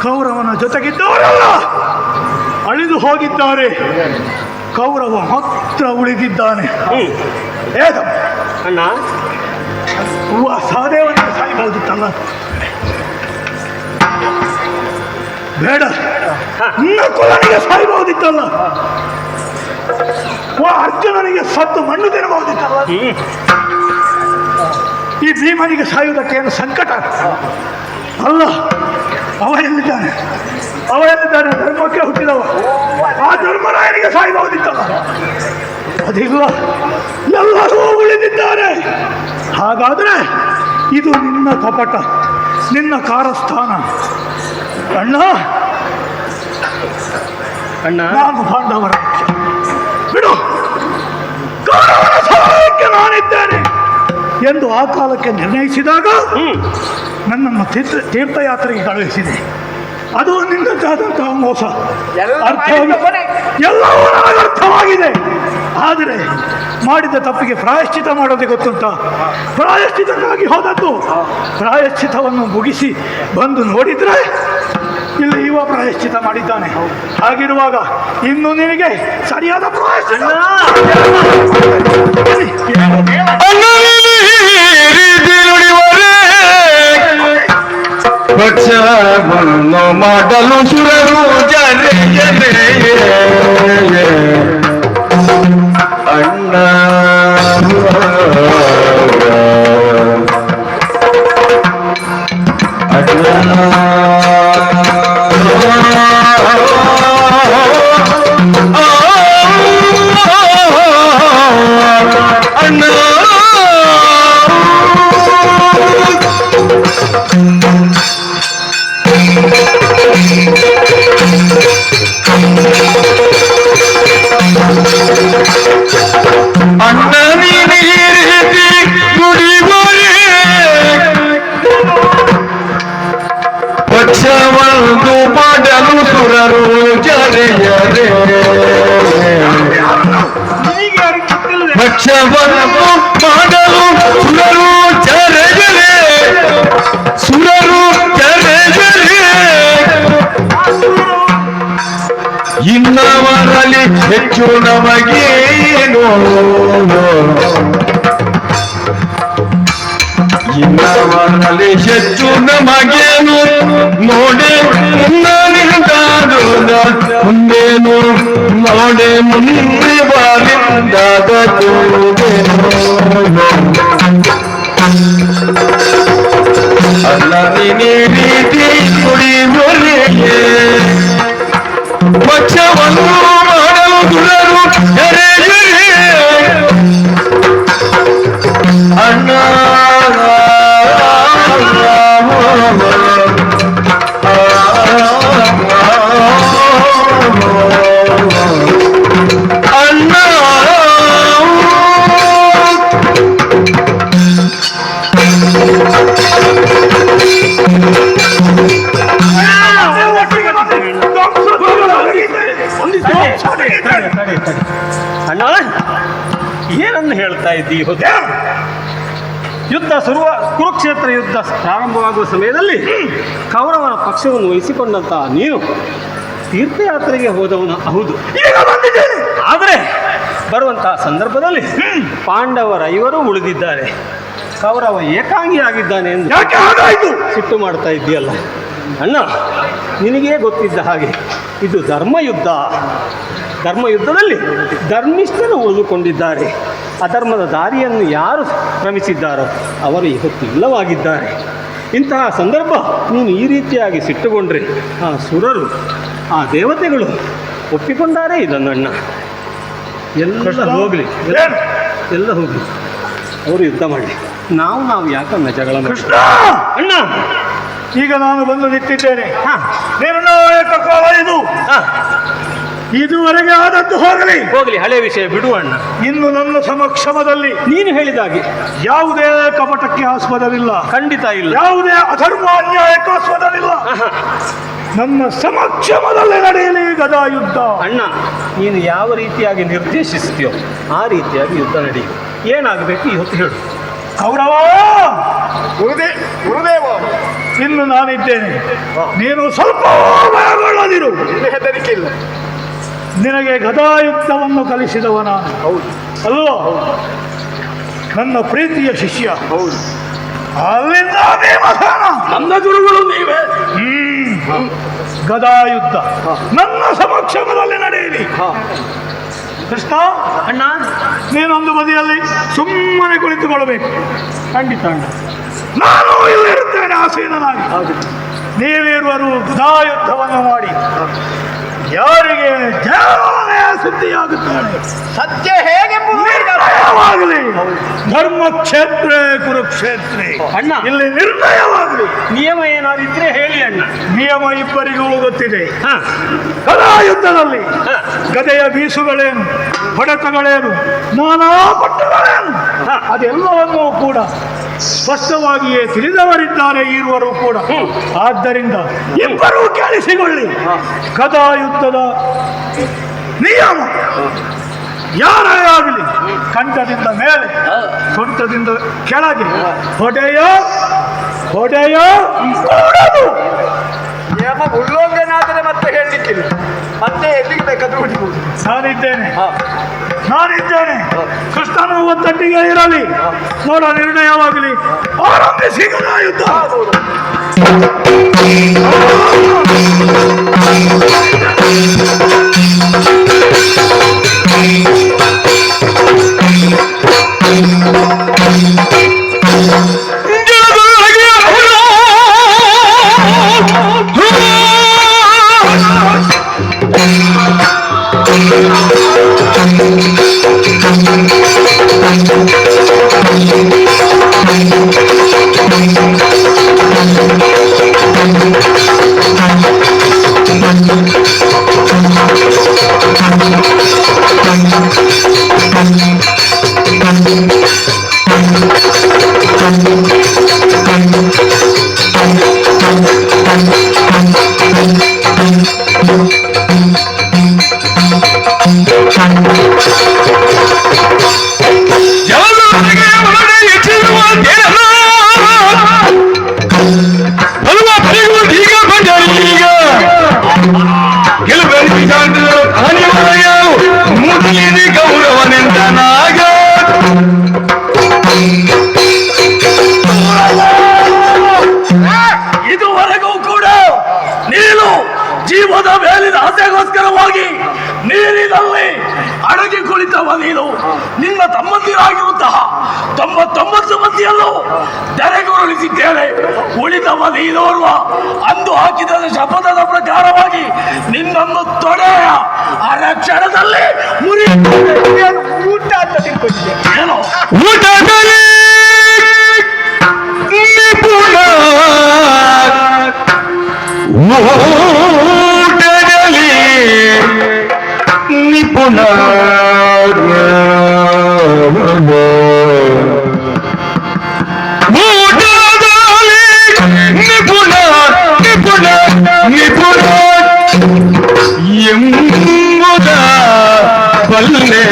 ಕೌರವನ ಜೊತೆಗಿದ್ದವರಲ್ಲ, ಅಳಿದು ಹೋಗಿದ್ದಾರೆ. ಕೌರವ ಮಾತ್ರ ಉಳಿದಿದ್ದಾನೆ. ಅಣ್ಣ, ಸಹದೇವನ ಸಾಯಬಹುದಿತ್ತಲ್ಲ. ಬೇಡ, ನಕುಲನಿಗೆ ಸಾಯಬಹುದಿತ್ತಲ್ಲ. ಅರ್ಜುನನಿಗೆ ಸತ್ತು ಮಣ್ಣು ತಿನ್ನಬಹುದಿತ್ತಲ್ಲ. ಈ ಭೀಮನಿಗೆ ಸಾಯುವುದಕ್ಕೇನು ಸಂಕಟ ಅಲ್ಲ. ಅವ ಎಲ್ಲಿದ್ದಾನೆ? ಅವ ಎಲ್ಲಿದ್ದಾನೆ? ಧರ್ಮಕ್ಕೆ ಹುಟ್ಟಿದವ. ಆ ಧರ್ಮರಾಯನಿಗೆ ಸಾಯಬಹುದಿತ್ತಲ್ಲ. ಅದಿಲ್ಲ, ಎಲ್ಲರೂ ಉಳಿದಿದ್ದಾರೆ. ಹಾಗಾದ್ರೆ ಇದು ನಿನ್ನ ಕಪಟ, ನಿನ್ನ ಕಾರಸ್ಥಾನ. ಅಣ್ಣ, ಅಣ್ಣ, ನಾನು ಪಾಂಡವರ ಬಿಡು, ಕೌರವನ ಸಹಾಯಕ್ಕೆ ನಾನಿದ್ದೇನೆ ಎಂದು ಆ ಕಾಲಕ್ಕೆ ನಿರ್ಣಯಿಸಿದಾಗ ನನ್ನನ್ನು ತೀರ್ಥಯಾತ್ರೆಗೆ ಕಳುಹಿಸಿದೆ. ಅದು ನಿನ್ನದಾದಂತಹ ಮೋಸ. ಎಲ್ಲವೂ ನನಗೆ ಅರ್ಥವಾಗಿದೆ. ಆದರೆ ಮಾಡಿದ ತಪ್ಪಿಗೆ ಪ್ರಾಯಶ್ಚಿತ ಮಾಡೋದೇ ಗೊತ್ತುಂಟ. ಪ್ರಾಯಶ್ಚಿತಕ್ಕಾಗಿ ಹೋದದ್ದು. ಪ್ರಾಯಶ್ಚಿತವನ್ನು ಮುಗಿಸಿ ಬಂದು ನೋಡಿದ್ರೆ ಇಲ್ಲಿ ಇವ ಪ್ರಾಯಶ್ಚಿತ ಮಾಡಿದ್ದಾನೆ. ಹಾಗಿರುವಾಗ ಇನ್ನು ನಿನಗೆ ಸರಿಯಾದ ಪ್ರಾಯಶ್ಚಿತ ಪಕ್ಷವನ್ನು ಮಾಡಲು ಸುರರು ಜನೆ ಅಣ್ಣ ಪಕ್ಷವನ್ನು ಮಾಡಲು ಸುರರು ಜರೆಯರೆ ಪಕ್ಷವನ್ನು ಮಾಡಲು ಸುರರು ಜರೆಯರೆ ಸುರರು ಜರೆಯರೆ ಇನ್ನವರಲ್ಲಿ ಹೆಚ್ಚು ನಮಗೇನು ಇನ್ನವರಲ್ಲಿ ಹೆಚ್ಚು ನಮಗೇನು ನೋಡೆ ಮುಂದೇನು ನೋಡೆ ಮುಂದೆ ಬಾರಿಂದಾದ ಅಲ್ಲ ನೀ ರೀತಿ ಕುಡಿ ಮೊರೆಗೆ ಪಕ್ಷವನ್ನು ಮಾಡಲು ದುರರು ಅಣ್ಣ ಏನನ್ನು ಹೇಳ್ತಾ ಇದ್ದೀ? ಯುದ್ಧ ಕುರುಕ್ಷೇತ್ರ ಯುದ್ಧ ಪ್ರಾರಂಭವಾಗುವ ಸಮಯದಲ್ಲಿ ಕೌರವನ ಪಕ್ಷವನ್ನು ವಹಿಸಿಕೊಂಡಂತಹ ನೀನು ತೀರ್ಥಯಾತ್ರೆಗೆ ಹೋದವನು ಹೌದು. ಆದರೆ ಬರುವಂತಹ ಸಂದರ್ಭದಲ್ಲಿ ಪಾಂಡವರ 5 ಉಳಿದಿದ್ದಾರೆ, ಕೌರವ ಏಕಾಂಗಿಯಾಗಿದ್ದಾನೆ ಎಂದು ಸಿಟ್ಟು ಮಾಡ್ತಾ ಇದ್ದೀಯಲ್ಲ ಅಣ್ಣ. ನಿನಗೇ ಗೊತ್ತಿದ್ದ ಹಾಗೆ ಇದು ಧರ್ಮಯುದ್ಧದಲ್ಲಿ ಧರ್ಮಿಷ್ಠರು ಉಳಿದುಕೊಂಡಿದ್ದಾರೆ. ಅಧರ್ಮದ ದಾರಿಯನ್ನು ಯಾರು ಕ್ರಮಿಸಿದ್ದಾರೋ ಅವರು ಇವತ್ತು ಇಲ್ಲವಾಗಿದ್ದಾರೆ. ಇಂತಹ ಸಂದರ್ಭ ನೀನು ಈ ರೀತಿಯಾಗಿ ಸಿಟ್ಟುಕೊಂಡ್ರೆ ಆ ಸುರರು, ಆ ದೇವತೆಗಳು ಒಪ್ಪಿಕೊಂಡಾರೇ ಇದನ್ನಣ್ಣ. ಎಲ್ಲ ಹೋಗಲಿ, ಎಲ್ಲ ಹೋಗಲಿ, ಅವರು ಯುದ್ಧ ಮಾಡಿ ನಾವು ಯಾಕನ್ನ ಜಗಳ ಮಾಡಿ ಅಣ್ಣ. ಈಗ ನಾನು ಬಂದು ನಿಂತಿದ್ದೇನೆ. ನಿರ್ಣಾಯಕ ಕಾಲ ಇದು. ಇದುವರೆಗೆ ಆದದ್ದು ಹೋಗಲಿ, ಹಳೆ ವಿಷಯ ಬಿಡು ಅಣ್ಣ. ಇನ್ನು ನನ್ನ ಸಮಕ್ಷಮದಲ್ಲಿ ನೀನು ಹೇಳಿದಾಗೆ ಯಾವುದೇ ಕಪಟಕ್ಕೆ ಆಸ್ಪದವಿಲ್ಲ, ಖಂಡಿತ ಇಲ್ಲ. ಯಾವುದೇ ಅಧರ್ಮ ಅನ್ಯಾಯಕ್ಕೆ ಆಸ್ಪದವಿಲ್ಲ. ನನ್ನ ಸಮಕ್ಷಮದಲ್ಲಿ ನಡೆಯಲಿ ಗದಾ ಯುದ್ಧ. ಅಣ್ಣ, ನೀನು ಯಾವ ರೀತಿಯಾಗಿ ನಿರ್ದೇಶಿಸ್ತೀಯೋ ಆ ರೀತಿಯಾಗಿ ಯುದ್ಧ ನಡೆಯಲಿ. ಏನಾಗಬೇಕು ಇವತ್ತು ಹೇಳು. ಕೌರವ ಗುರುದೇವ, ಇನ್ನು ನಾನಿದ್ದೇನೆ, ನೀನು ಸ್ವಲ್ಪ ಭಯಗೊಳ್ಳದಿರು. ಹೆದರಿಕೆ ಇಲ್ಲ. ನಿನಗೆ ಗದಾಯುದ್ಧವನ್ನು ಕಲಿಸಿದವ ನಾನು, ಅಲ್ವಾ? ನನ್ನ ಪ್ರೀತಿಯ ಶಿಷ್ಯ. ಅಲ್ಲಿಂದ ನನ್ನ ಗುರುಗಳು ನೀವೇ. ಗದಾಯುದ್ಧ ನನ್ನ ಸಮಕ್ಷಮದಲ್ಲಿ ನಡೆಯಲಿ. ಕೃಷ್ಣ ಅಣ್ಣ, ನೀನೊಂದು ಬದಿಯಲ್ಲಿ ಸುಮ್ಮನೆ ಕುಳಿತುಕೊಳ್ಳಬೇಕು. ಖಂಡಿತ ಅಣ್ಣ, ನಾನು ಇಲ್ಲಿರುತ್ತೇನೆ ಆಸೀನನಾಗಿ. ನೀವಿರುವರು ಗದಾಯುದ್ಧವನ್ನು ಮಾಡಿ ಯಾರಿಗೆ ಜಯ ಸುದ್ದಿಯಾಗುತ್ತಾನೆ. ಸತ್ಯ ಹೇಗೆ ನಿರ್ಣಯವಾಗಲಿ. ಧರ್ಮಕ್ಷೇತ್ರ ಕುರುಕ್ಷೇತ್ರ. ಅಣ್ಣ, ಇಲ್ಲಿ ನಿರ್ಣಯವಾಗಲಿ. ನಿಯಮ ಏನಾದ್ರು ಇದ್ರೆ ಹೇಳಿ ಅಣ್ಣ. ನಿಯಮ ಇಬ್ಬರಿಗೂ ಗೊತ್ತಿದೆ. ಕಲಾಯುದ್ಧದಲ್ಲಿ ಗದೆಯ ಬೀಸುಗಳೇನು, ಹೊಡೆತಗಳೇನು, ನಾನಾ ಪಟ್ಟಗಳೇನು, ಅದೆಲ್ಲವನ್ನೂ ಕೂಡ ಸ್ಪಷ್ಟವಾಗಿಯೇ ತಿಳಿದವರಿದ್ದಾರೆ ಇರುವರು ಕೂಡ. ಆದ್ದರಿಂದ ಇಬ್ಬರೂ ಕೇಳಿಸಿಕೊಳ್ಳಿ. ಕಥಾಯುದ್ಧದ ನಿಯಮ ಯಾರೇ ಆಗಲಿ ಕಂಠದಿಂದ ಮೇಲೆ, ಸೊಂಟದಿಂದ ಕೆಳಗೆ ಹೊಡೆಯ ಕೂಡದು. ನಿಯಮ ಉಲ್ಲಂಘನಾದರೆ ಮತ್ತೆ ಹೇಳಲಿಕ್ಕಿಲ್ಲ, ಮತ್ತೆ ಎಲ್ಲಿಗೆ ಬೇಕಾದ್ರೂ ಹೊಡಿಬಹುದು. ನಾನಿದ್ದೇನೆ. ಕೃಷ್ಣನು ಒತ್ತಟ್ಟಿಗೆ ಇರಲಿ. ನೋಡ, ನಿರ್ಣಯವಾಗಲಿ. ಆರಂಭಿಸಿ ಯುದ್ಧ. ಇದುವರೆಗೂ ಕೂಡ ನೀನು ಜೀವದ ಮೇಲಿನ ಆಸೆಗೋಸ್ಕರವಾಗಿ ನೀರಿನಲ್ಲಿ ಅಡಗಿ ಕುಳಿತವ ನೀನು. ನಿನ್ನ ತಮ್ಮಂದಿರಾಗಿರುವಂತಹ 99 ಮಂದಿಯಲ್ಲೂ ಧರೆಗುರುಳಿಸಿದ್ದೇನೆ. ಉಳಿದವ ನೀನೋರ್ವ. ಅಂದು ಹಾಕಿದ ಶಪಥದ ಪ್ರಕಾರವಾಗಿ ನಿನ್ನನ್ನು ತೊಡೆಯ ಅರಕ್ಷಣದಲ್ಲಿ ಊಟ ಅಂತ ತಿಳ್ಕೊಂಡಿದ್ದೆ. ಏನೋ ಊಟದಲ್ಲಿ ನಿಪುಣ, ಊಟದಲ್ಲಿ ನಿಪುಣ, ಊಟದಲ್ಲಿ ನಿಪುಣ ನಿಪುಣ ನಿಪುಣ ಎಂಬುದ ಬಲ್ಲೆ.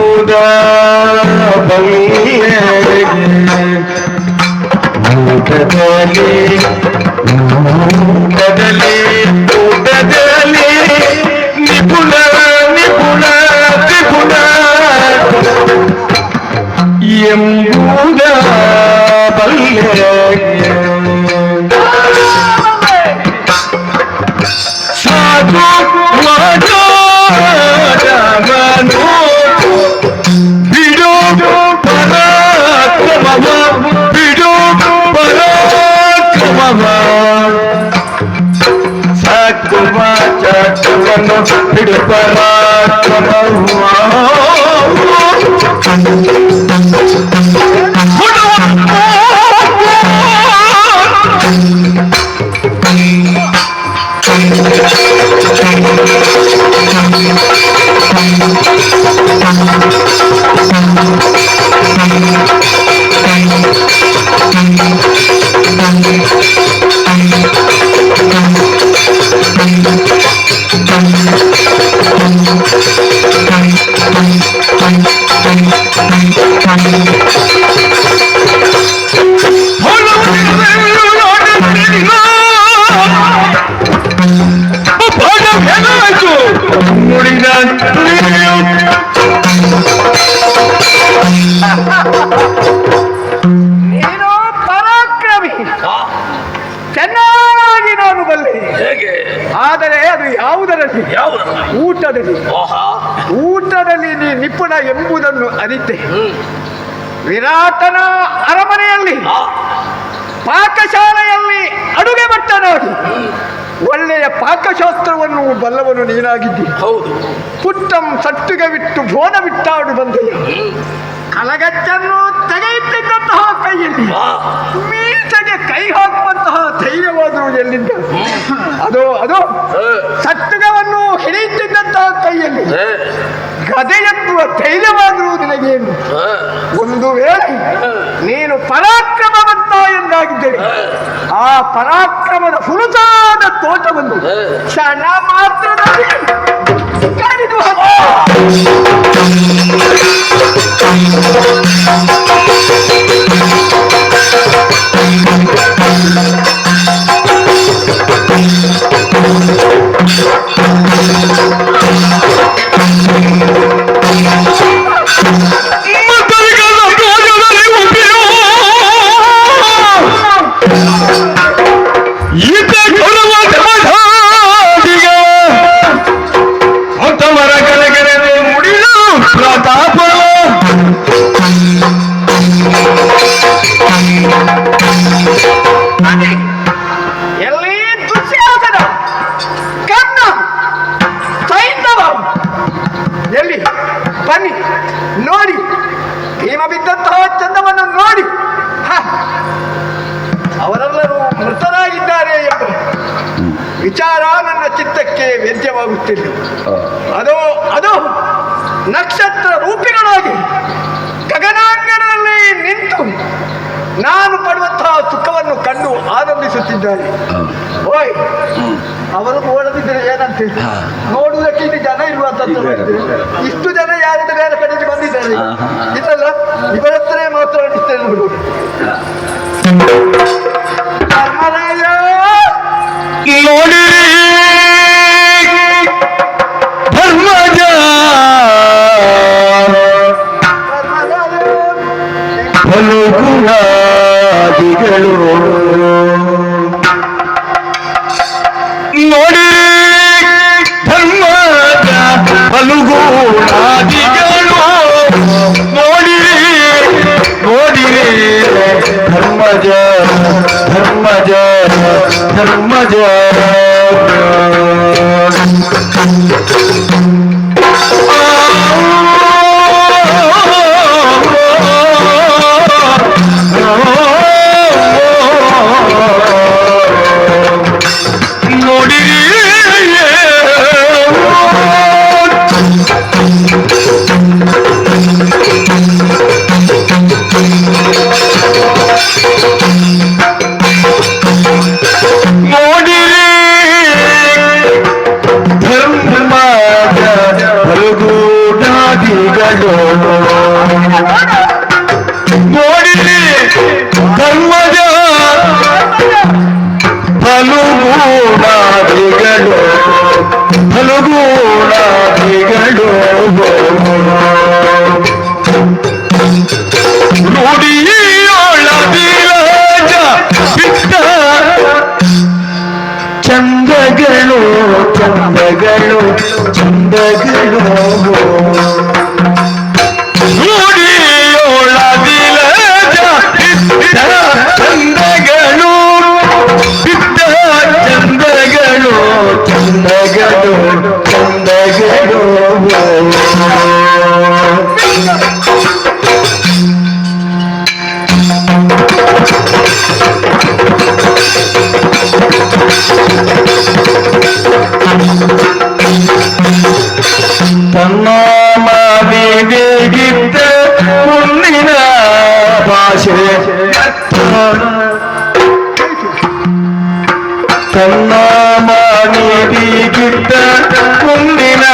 ಎಂಬುದ ಬಲ್ಲೆ ಊಟದಲ್ಲಿ ನಿಪುಣ ನಿಪುಣ ತ್ರಿಪುಣ ಎಂಬುದ ಬಲ್ಲೆ ಸಾಧು ರಾಮನು ಬಿಡು ಪರಾಕ್ರಮವ ಬಿಡು ಪರಾಕ್ರಮವ ಸಾಕುವ ಚಾಟುವನ್ನು ಬಿಡು ಪರಾಕ್ರಮವ ನೀನು ಪರಾಕ್ರಮಿ, ಚೆನ್ನಾಗಿ ನಾನು ಬಲ್ಲೆ. ಹೇಗೆ? ಆದರೆ ಅದು ಯಾವುದರಲ್ಲಿ? ಊಟದಲ್ಲಿ. ಊಟದಲ್ಲಿ ನೀ ನಿಪುಣ ಎಂಬುದನ್ನು ಅರಿತೆ. ವಿರಾಟನ ಅರಮನೆಯಲ್ಲಿ ಪಾಕಶಾಲೆಯಲ್ಲಿ ಅಡುಗೆ ಭಟ್ಟ ನೋಡಿ ಒಳ್ಳೆಯ ಪಾಕಶಾಸ್ತ್ರವನ್ನು ಬಲ್ಲವನು ನೀನಾಗಿದ್ದಿ. ಹೌದು. ಪುಟ್ಟಂ ಸಟ್ಟುಗೆ ಬಿಟ್ಟು ಬೋನ ಬಿಟ್ಟಾಡು ಬಂದೆಯ. ಕಲಗಚ್ಚನ್ನು ತೆಗೆಯುತ್ತಿದ್ದಂತಹ ಕೈಯಲ್ಲಿ ಮೀಸೆಗೆ ಕೈ ಹಾಕುವಂತಹ ಧೈರ್ಯವಾದರೂ ಎಲ್ಲಿಂದ? ಅದೋ ಸಟ್ಟುಗವನ್ನು ಹಿಡಿಯುತ್ತಿದ್ದಂತಹ ಕೈಯಲ್ಲಿ ಗದೆ ಎತ್ತುವ ಧೈರ್ಯವಾದರೂ ನಿನಗೇನು? ಒಂದು ವೇಳೆ ನೀನು ಪರಾಕ್ರಮವಂತ ಎಂದಾಗಿದ್ದರೆ ಆ ಪರಾಕ್ರಮದ ಹುರುಸಾದ ತೋಟವನ್ನು ಕ್ಷಣ ಮಾತ್ರದಲ್ಲಿ ಕಡಿದು ಎಲ್ಲಿ ದುಶ್ಯಾಸನ ಕರ್ಣ ಸೈಂಧವ ಎಲ್ಲಿ ಬನ್ನಿ ನೋಡಿ, ಭೀಮ ಬಿದ್ದಂತಹ ಚಂದವನ್ನು ನೋಡಿ. ಅವರೆಲ್ಲರೂ ಮೃತರಾಗಿದ್ದಾರೆ ಎಂಬ ವಿಚಾರ ನನ್ನ ಚಿತ್ತಕ್ಕೆ ವೇದ್ಯವಾಗುತ್ತಿಲ್ಲ. ಅದು ನಕ್ಷತ್ರ ರೂಪಿಗಳಾಗಿ ಗಗನಾಂಗಣದಲ್ಲಿ ನಿಂತು ನಾನು ಪಡುವಂತಹ ಸುಖವನ್ನು ಕಂಡು ಆನಂದಿಸುತ್ತಿದ್ದಾರೆ. ಓಯ್, ಅವರು ನೋಡದಿದ್ದರೆ ಏನಂತೆ? ನೋಡುವುದಕ್ಕೆ ಇಲ್ಲಿ ಜನ ಇರುವಂತದ್ದು. ಇಷ್ಟು ಜನ ಯಾರಿದ ಬೇರೆ ಕಡೆಗೆ ಬಂದಿದ್ದಾರೆ. ಇದಲ್ಲ ಇವರ ಹತ್ರನೇ ಮಾತನಾಡಿಸ್ತೇನೆ ನೋಡು. ನೋಡಿ ಧರ್ಮಜ ಫಲಗುಣಾದಿಗಳು ನೋಡಿ ಧರ್ಮಜ ಫಲಗುಣಾದಿಗಳು ನೋಡಿರಿ ನೋಡಿರಿ ಧರ್ಮಜ ಧರ್ಮಜ ಧರ್ಮಜ ನೋಡಿರಿ ನೋಡಿರಿ ಧರ್ಮದ ಫಲುಗೂಡಾದಿಗಳು ಫಲುಗೂಡಾದಿಗಳು ನುಡಿಯೊಳದಿರಾಜ ಬಿಟ್ಟ ಚಂದಗಳು ಚಂದಗಳು ಚಂದಗಳು ನುಡಿಯೊಳದಿರಾಜ ಬಿಟ್ಟ ಚಂದಗಳು ಬಿಟ್ಟ ಚಂದಗಳು ಚಂದಗಳು ಚಂದಗಳು ತನ್ನ ಮಾವಿಗೆಗಿದ್ದ ಮುಂದಿನ ಭಾಷೆ ತನ್ನ ಮಾವಿಗೆಗಿದ್ದ ಮುಂದಿನ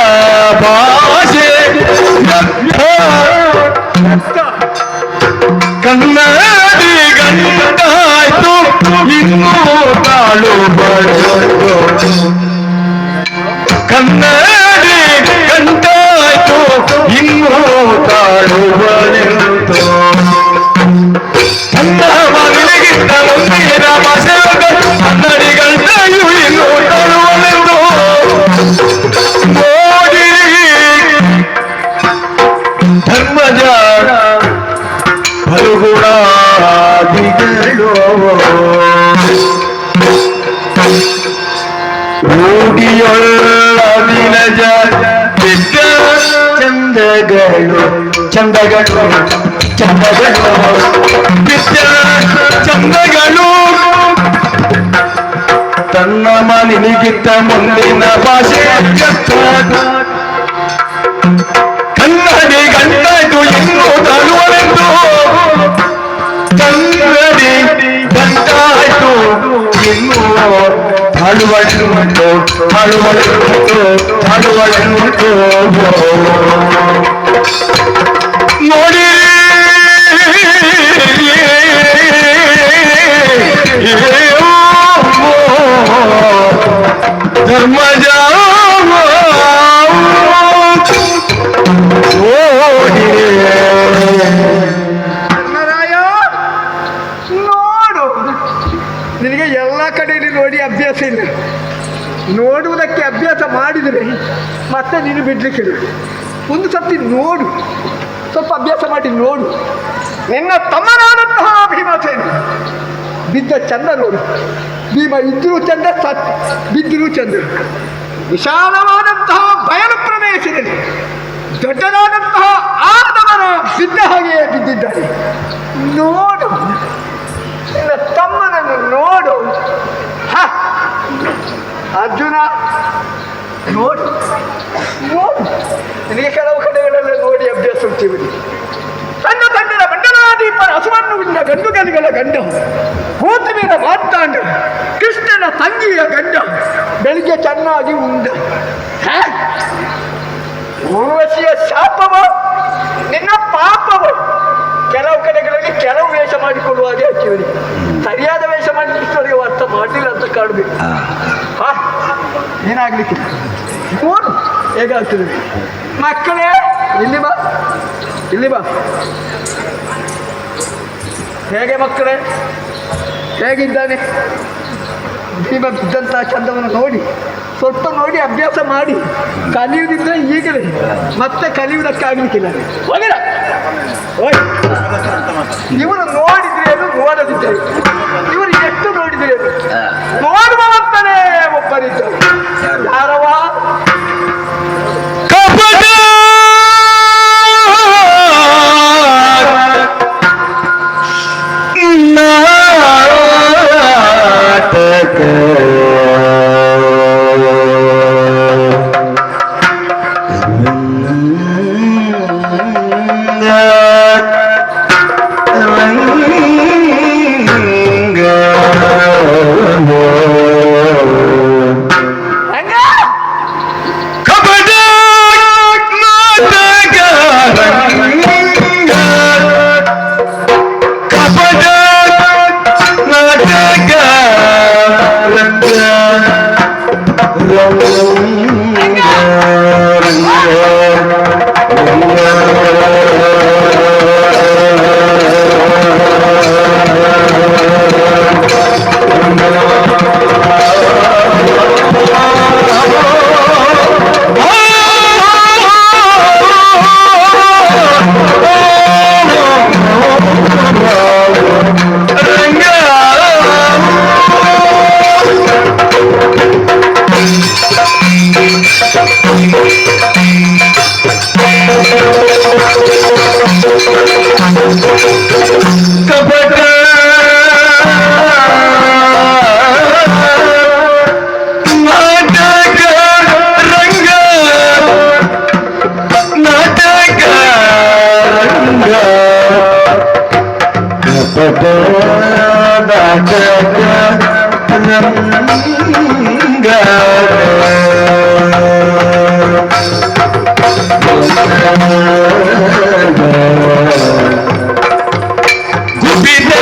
ಭಾಷೆ ಕನ್ನಡಿ ಗಂಟಾಯ್ತು ಇನ್ನೂ ತಾಳು ಬಡದು ಕನ್ನಡಿ ಗಂಟಾಯ್ತು ಇನ್ನೂ ತಾಳುವಳೆಂತು ಚಂದ ಮಗನಿಗಿಂತ ಮುಂದಿನ ಭಾಷೆ ಕನ್ನಡಿ ಗಂಟಾಯು ಇನ್ನೂ ತಾಳುವಳೆಂದು ನೋಡಿ ಧರ್ಮಜ ಫಲುಗುಣಾದಿಗಳು ರೂಢಿಯೊಳ್ಳದಿನಜ ಬಿಟ್ಟ ಚಂದಗಳು ಚಂದಗಳು ಚಂದಗಳು ಬಿಟ್ಟ ಚಂದಗಳು ತನ್ನ ಮನಿಗಿಂತ ಮುಂದಿನ ಭಾಷೆ ಕನ್ನಡಿ ಗಂಟಾಯ್ತು ಇನ್ನೂ ತರುವಳೆಂದು ಕನ್ನಡಿ ಗಂಟಾಯ್ತು ಇನ್ನೂ ತಾಳುವಳುಂಟು ತಾಳುವಳುಂಟು ತಾಳುವಳುಂಟು ನೋಡಿ ಧರ್ಮಜ ಧರ್ಮರಾಯ ನೋಡು, ನಿನಗೆ ಎಲ್ಲ ಕಡೆಯಲ್ಲಿ ನೋಡಿ ಅಭ್ಯಾಸ ಇಲ್ಲ. ನೋಡುವುದಕ್ಕೆ ಅಭ್ಯಾಸ ಮಾಡಿದರೆ ಮತ್ತೆ ನೀನು ಬಿಡ್ಲಿಕ್ಕಿಲ್ಲ. ಒಂದು ಸರ್ತಿ ನೋಡು, ಸ್ವಲ್ಪ ಅಭ್ಯಾಸ ಮಾಡಿ ನೋಡು. ನಿನ್ನ ತಮ್ಮನಾದಂತಹ ಭೀಮಸೇನ ಬಿದ್ದ ಚಂದ ನೋಡು. ಭೀಮ ಇದ್ರೂ ಚಂದ, ಬಿದ್ದರೂ ಚಂದ. ವಿಶಾಲವಾದಂತಹ ಬಯಲು ಪ್ರದೇಶದಲ್ಲಿ ದೊಡ್ಡದಾದಂತಹ ಆದವನ ಬಿದ್ದ ಹಾಗೆಯೇ ಬಿದ್ದಿದ್ದಾನೆ. ನೋಡು, ನಿನ್ನ ತಮ್ಮನನ್ನು ನೋಡು. ಅರ್ಜುನ ನೋಡು ನೋಡು, ನಿನಗೆ ಕೆಲವು ಕಡೆಗಳೆಲ್ಲ ನೋಡಿ ಅಭ್ಯಾಸ ಉಂಟು. ಸಣ್ಣ ಸಣ್ಣದ ಮಂಡಲಾದೀಪರ ಹಸುವನ್ನು ಉಂಡ ಗಂಡುಗಲಿಗಳ ಗಂಡ, ಕೂತುವಿನ ಮಾತಾಂಡ, ಕೃಷ್ಣನ ತಂಗಿಯ ಗಂಡ, ಬೆಳಿಗ್ಗೆ ಚೆನ್ನಾಗಿ ಉಂಡ. ಊರ್ವಶಿಯ ಶಾಪವ, ನಿನ್ನ ಪಾಪವ. ಕೆಲವು ಕಡೆಗಳಲ್ಲಿ ಕೆಲವು ವೇಷ ಮಾಡಿಕೊಳ್ಳುವ ಹಾಗೆ ಹಾಕಿವರಿಗೆ ಸರಿಯಾದ ವೇಷ ಮಾಡಿದವರಿಗೆ ಅರ್ಥ ಮಾಡಲಿಲ್ಲ ಅಂತ ಕಾಣಬೇಕು. ಏನಾಗ್ಲಿಕ್ಕೆ ನೋಡು ಹೇಗಾಗ್ತದೆ. ಮಕ್ಕಳೇ ಇಲ್ಲಿ ಬಾ, ಇಲ್ಲಿ ಬಾ. ಹೇಗೆ ಮಕ್ಕಳೇ, ಹೇಗಿದ್ದಾನೆ ಭೀಮ? ಬಿದ್ದಂತಹ ಚಂದವನ್ನು ನೋಡಿ, ಸ್ವಲ್ಪ ನೋಡಿ ಅಭ್ಯಾಸ ಮಾಡಿ. ಕಲಿಯುವುದಿದ್ರೆ ಈಗಲೇ, ಮತ್ತೆ ಕಲಿಯುವುದಕ್ಕಾಗಲಿಕ್ಕಿಲ್ಲ. ಹೋಗಿರ ಇವರು ನೋಡಿದ್ರೇನು ನೋಡದಿದ್ದರೆ, ಇವರು ಎಷ್ಟು ನೋಡಿದ್ರೇನು. ನೋಡುವಂತನೇ ಒಬ್ಬರಿದ್ದರು. ಯಾರವ? ರಂಗ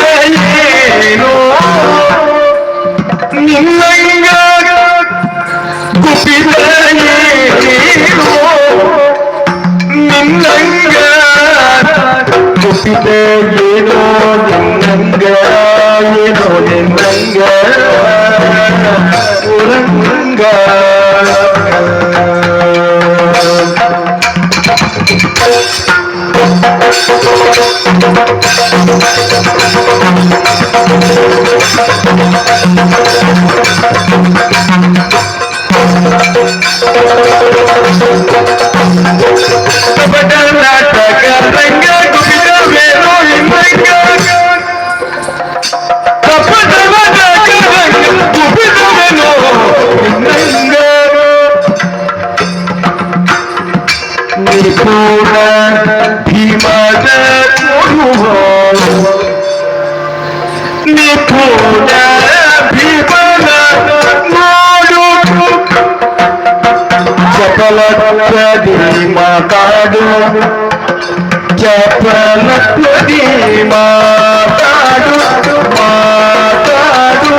ಗುಬ್ಬಿದೆಯೇನೋ ನಿನ್ನಂಗ ಗುಬ್ಬಿದೆಯೇನೋ ನಿನ್ನಂಗ ಗುಬ್ಬಿದೆಯೇನೋ ನಿನ್ನಂಗ ಏನೋ ನಿನ್ನಂಗ ಉರಂಗ ನಾಟಕ ರಂಗ ಗುಬಿದವೇನೋ ನಿನ್ನಂಗ ಗುಬಿದವೇನೋ ನಿನ್ನಂಗ ನಿಪುಣ ಭೀಮದ ನೋಡುವ ನಿಪುಣ ಭೀಮನ ನೋಡು ಚಪಲತ್ವದಿ ಮಾತಾಡು ಚಪಲತ್ವದಿ ಮಾತಾಡು ಮಾತಾಡು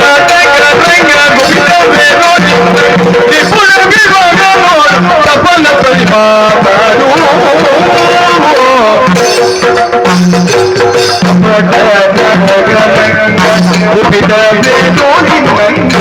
ನಾಟಕ ರಂಗ ಗುಬಿದವೇನೋ ನಿಪುಣ ಭೀಮನ ನೋಡು ಚಪಲತ್ವದಿ ಮಾತಾಡು ಗುಬಿದವೇನೋ ನಿನ್ನಂಗ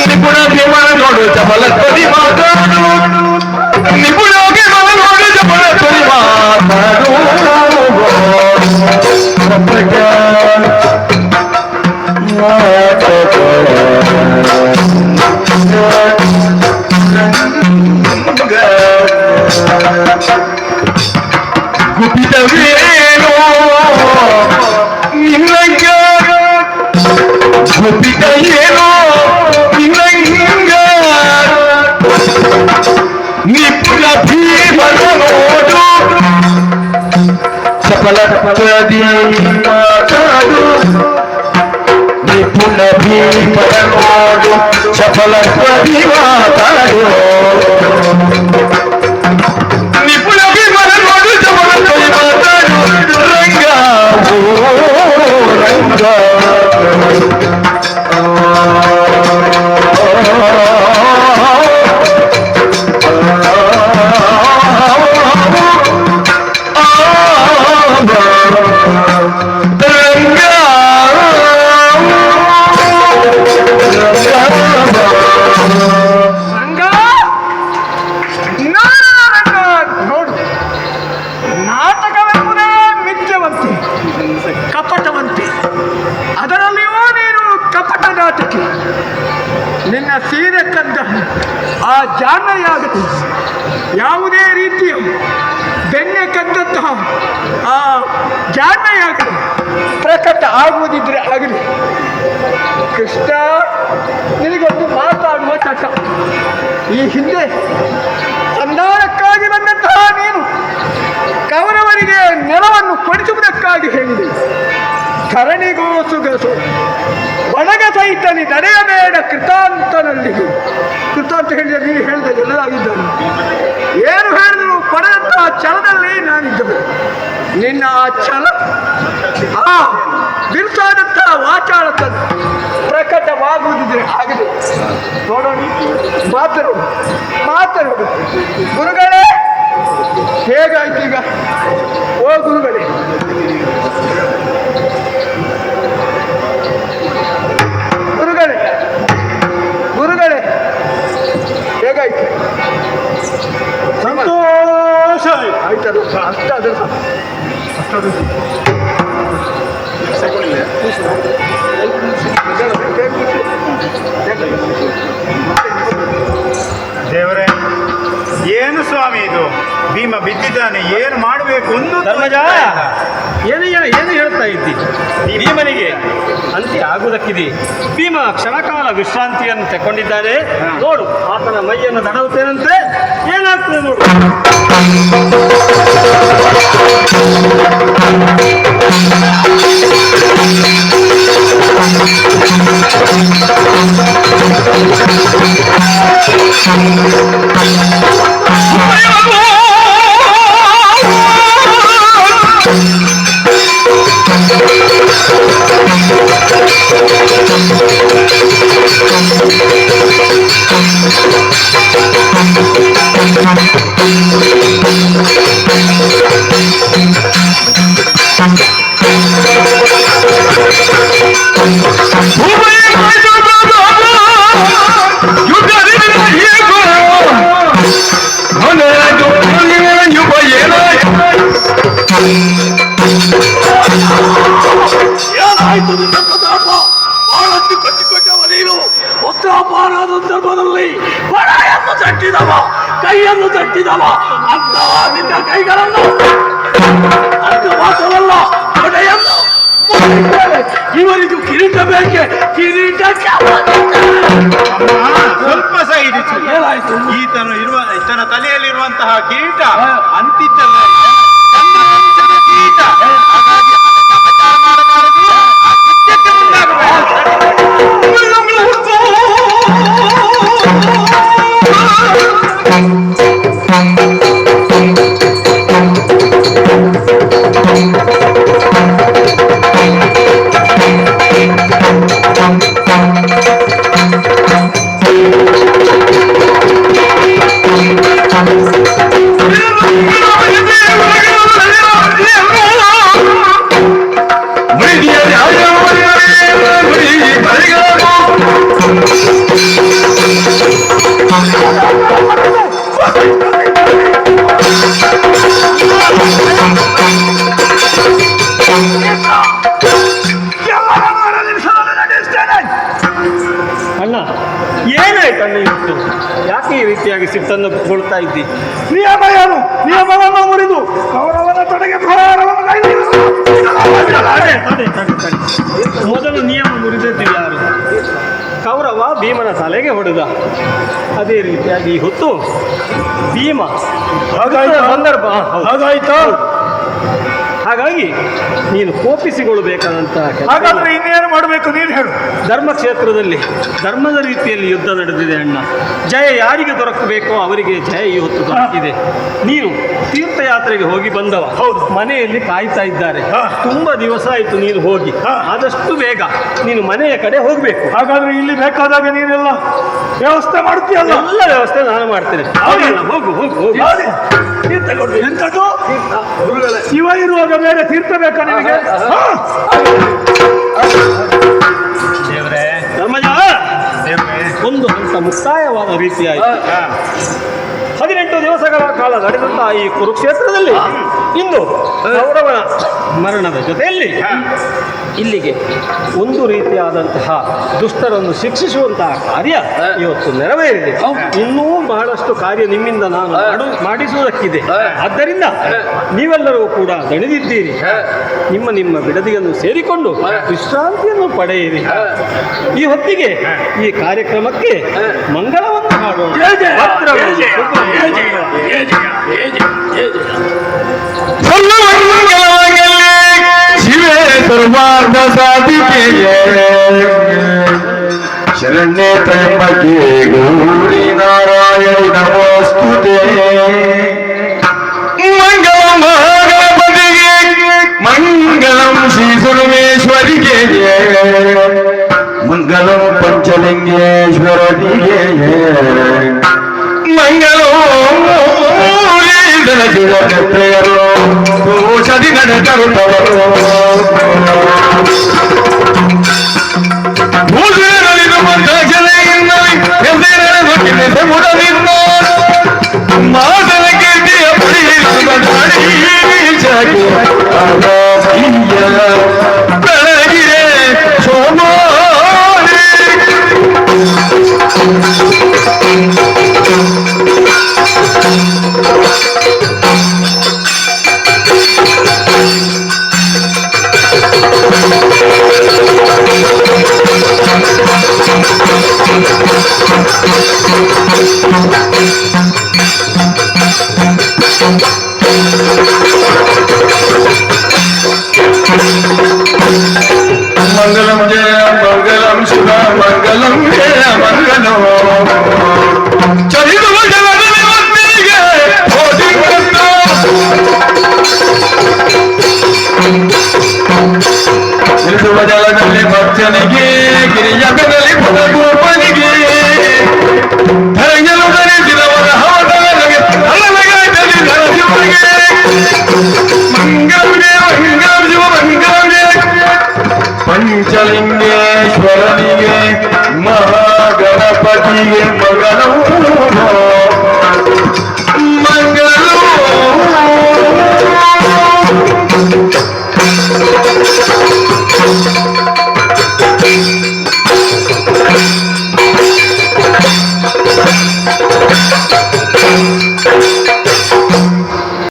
ನಿಪುಣ ಭೀಮನ ನೋಡು ಚಪಲತ್ವದಿ ಮಾತಾಡು ನಿಪುಣ ಭೀಮನ ನೋಡು ಚಪಲತ್ವದಿ ಮಾತಾಡು ಗುಬಿದವೇನೋ ನಿನ್ನಂಗ ಗುಬಿದವೇನೋ ನಿನ್ನಂಗ ನಿಪುಣ ಭೀಮನ ನೋಡು ಚಪಲತ್ವದಿ ಮಾತಾಡು ನಿಪುಣ ಭೀಮನ ನೋಡು ಚಪಲತ್ವದಿ ಮಾತಾಡು ನಿಪುಣ ಭೀಮನ ನೋಡು ಚಪಲತ್ವದಿ ಮಾತಾಡು ರಂಗ ಓ ರಂಗ ರಂಗ ನೋಡು, ನಾಟಕವೆಂಬುದೇ ಮಿಥ್ಯವಂತೆ, ಕಪಟವಂತೆ. ಅದರಲ್ಲಿಯೂ ನೀನು ಕಪಟ ನಾಟಕಿ. ನಿನ್ನ ಸೀರೆ ಕದ್ದ ಆ ಜಾಣಯಾಗಲಿ, ಯಾವುದೇ ರೀತಿಯ ಬೆಣ್ಣೆ ಕದ್ದಂತಹ ಆ ಜಾಣಯಾಗಲಿ ಪ್ರಕಟ ಆಗುವುದಿದ್ರೆ ಆಗಲಿ. ಕೃಷ್ಣ, ನಿನಗೊಂದು ಮಾತಾಡುವ ಚಟ. ಈ ಹಿಂದೆ ಸಂಧಾನಕ್ಕಾಗಿ ಬಂದಂತಹ ನೀನು ಕೌರವರಿಗೆ ನೆಲವನ್ನು ಕೊಡಿಸುವುದಕ್ಕಾಗಿ ಹೇಳಿದೆ. ಧರಣಿಗೂ ಸುಗಸು ಒಣಗ ಸಹಿತನಿ ನಡೆಯಬೇಡ ಕೃತಾಂತನಲ್ಲಿ. ಕೃತಾಂತ ಹೇಳಿದ ನೀನು ಹೇಳಿದ ಎಲ್ಲರಾಗಿದ್ದಾನೆ. ಏನು ಹೇಳಿದ್ರು ಪಡೆದಂತಹ ಛಲದಲ್ಲಿ ನಾನಿದ್ದರು. ನಿನ್ನ ಆ ಛಲ, ಆ ಬಿರುಸಾದಂತಹ ವಾಚಾಳದ ಪ್ರಕಟವಾಗುವುದಿದ್ರೆ ಆಗಲಿ. ನೋಡೋಣ, ಮಾತಾಡೋದು. ಗುರುಗಳೇ, ಹೇಗಾಯ್ತು ಈಗ? ಓ ಗುರುಗಳೇ, ಗುರುಗಳೇ ಹೇಗಾಯ್ತು? ಸಂತೋಷ ಆಯ್ತಲ್ಲ, ಅಷ್ಟಾದ್ರೆ ದೇವರೇ, ಏನು ಸ್ವಾಮಿ ಇದು? ಭೀಮ ಬಿದ್ದಿದ್ದಾನೆ, ಏನು ಮಾಡಬೇಕು ಒಂದು ಧರ್ಮಜ, ಏನು ಹೇಳ್ತಾ ಇದ್ದಿ? ಭೀಮನಿಗೆ ಅಂತ್ಯ ಆಗುವುದಕ್ಕಿದೆ. ಭೀಮ ಕ್ಷಣಕಾಲ ವಿಶ್ರಾಂತಿಯನ್ನು ತಗೊಂಡಿದ್ದಾನೆ. ನೋಡು, ಆತನ ಮೈಯನ್ನು ತಡವುತ್ತೇನಂತೆ, ಏನಾಗ್ತದೆ ನೋಡು. ಏನಾಯ್ತು ನಿನ್ನ ಪ್ರತಾಪ? ಬಾಳನ್ನು ಕಟ್ಟಿಕೊಂಡವ ನೀನು. ವಸ್ತ್ರಾಪಾನ ಸಂದರ್ಭದಲ್ಲಿ ಬಳೆಯನ್ನು ತಟ್ಟಿದವ, ಕೈಯನ್ನು ತಟ್ಟಿದವ, ಅಂತ ನಿನ್ನ ಕೈಗಳನ್ನು ಅಂತ ಮಾತ್ರವಲ್ಲ, ಕೊಡೆಯನ್ನು ಮುರಿದಿದ್ದೇವೆ. ಇವರಿಗೂ ಕಿರೀಟ ಬೇಕೆ? ಕಿರೀಟಕ್ಕೆ ಸ್ವಲ್ಪ ಸೈಡ್ ಏನಾಯ್ತು? ಈತನ ತಲೆಯಲ್ಲಿರುವಂತಹ ಕಿರೀಟ ಅಂತಿದ್ದಲ್ಲ, ಚಂದ್ರವಂಶದ ಕಿರೀಟ. ಹಾಗಾಗಿ ಅದಕ್ಕೆ ಅಪಚಾರ ಮಾಡಬಾರದು, ಆ ಕೃತ್ಯಕ್ಕೆ ಅಣ್ಣ, ಏನಾಯ್ತು ಅಣ್ಣ ಇವತ್ತು? ಯಾಕೆ ಈ ರೀತಿಯಾಗಿ ಸಿಟ್ಟನ್ನು ಕೊಳ್ತಾ ಇದ್ದಿ? ನಿಯಮ ಏನು? ನಿಯಮವನ್ನು ಮುರಿದು ಕೌರವನ ತೊಡೆಗೆ ಪ್ರಹಾರವನ್ನು ಕೈಗೊಂಡು ಮೊದಲು ನಿಯಮ ಮುರಿದಿದ್ದೀವಿ ಯಾರು? ಕೌರವ ಭೀಮನ ತಲೆಗೆ ಹೊಡೆದ. ಅದೇ ರೀತಿಯಾಗಿ ಹೊತ್ತು ಭೀಮ ಸಂದರ್ಭ ಹಾಗಾಯ್ತು. ಹಾಗಾಗಿ ನೀನು ಕೋಪಿಸಿಕೊಳ್ಳಬೇಕಾದಂತ ಹಾಗಾದ್ರೆ ಇನ್ನೇನು ಮಾಡಬೇಕು ನೀನು ಹೇಳು. ಧರ್ಮಕ್ಷೇತ್ರದಲ್ಲಿ ಧರ್ಮದ ರೀತಿಯಲ್ಲಿ ಯುದ್ಧ ನಡೆದಿದೆ ಅಣ್ಣ. ಜಯ ಯಾರಿಗೆ ದೊರಕಬೇಕೋ ಅವರಿಗೆ ಜಯ ಇವತ್ತು ದೊರಕಿದೆ. ನೀನು ತೀರ್ಥಯಾತ್ರೆಗೆ ಹೋಗಿ ಬಂದವ, ಹೌದು, ಮನೆಯಲ್ಲಿ ಕಾಯ್ತಾ ಇದ್ದಾರೆ. ತುಂಬಾ ದಿವಸ ಆಯ್ತು ನೀನು ಹೋಗಿ. ಆದಷ್ಟು ಬೇಗ ನೀನು ಮನೆಯ ಕಡೆ ಹೋಗ್ಬೇಕು. ಹಾಗಾದ್ರೆ ಇಲ್ಲಿ ಬೇಕಾದಾಗ ನೀನೆಲ್ಲ ವ್ಯವಸ್ಥೆ ಮಾಡ್ತೀಯಲ್ಲ? ಎಲ್ಲ ವ್ಯವಸ್ಥೆ ನಾನು ಮಾಡ್ತೇನೆ. ಹೋಗು ಹೋಗು ಹೋಗು. ಎಂತದ್ದು? ಶಿವ ಇರುವಾಗ ಬೇರೆ ತೀರ್ಥ ಬೇಕಾ ನಿನಗೆ? ದೇವರೇ, ಧರ್ಮಜ, ಒಂದು ಹಂತ ಮುಕ್ತಾಯವಾದ ರೀತಿಯಾಯಿತು. 18 ದಿವಸಗಳ ಕಾಲ ನಡೆದಂತಹ ಈ ಕುರುಕ್ಷೇತ್ರದಲ್ಲಿ ಇಂದು ಕೌರವನ ಮರಣದ ಜೊತೆಯಲ್ಲಿ ಇಲ್ಲಿಗೆ ಒಂದು ರೀತಿಯಾದಂತಹ ದುಷ್ಟರನ್ನು ಶಿಕ್ಷಿಸುವಂತಹ ಕಾರ್ಯ ಇವತ್ತು ನೆರವೇರಿದೆ. ಇನ್ನೂ ಬಹಳಷ್ಟು ಕಾರ್ಯ ನಿಮ್ಮಿಂದ ನಾನು ಮಾಡಿಸುವುದಕ್ಕಿದೆ. ಆದ್ದರಿಂದ ನೀವೆಲ್ಲರೂ ಕೂಡ ದಣಿದಿದ್ದೀರಿ. ನಿಮ್ಮ ನಿಮ್ಮ ಬಿಡದಿಯನ್ನು ಸೇರಿಕೊಂಡು ವಿಶ್ರಾಂತಿಯನ್ನು ಪಡೆಯಿರಿ. ಈ ಹೊತ್ತಿಗೆ ಈ ಕಾರ್ಯಕ್ರಮಕ್ಕೆ ಮಂಗಳವನ್ನು ಮಾಡೋಣ. ಶಿವೇ ಸರ್ವಾರ್ಥ ಸಾಧಿಕೆಯೇ ಶರಣ್ಯೇ ತ್ರಯಂಬಕೆ ಗೌರಿ ನಾರಾಯಣಿ ನಮೋಸ್ತುತೇ. ಮಂಗಳಂ ಮಹಾಗಣಪತಿಗೆ ಮಂಗಳಂ ಶ್ರೀ ಸುರಮೇಶ್ವರಿಗೆ ಮಂಗಳಂ ಪಂಚಲಿಂಗೇಶ್ವರನಿಗೆ ಮಂಗಳಂ ಔಷಧಿ ನಡೆದರುತ್ತವರು ಮಾದನ ಕೀರ್ತಿಯ ಬೆಳಗಿರೆ ಸೋಮಾರಿ ತಾಯಿಗೆ ಮಗನೂ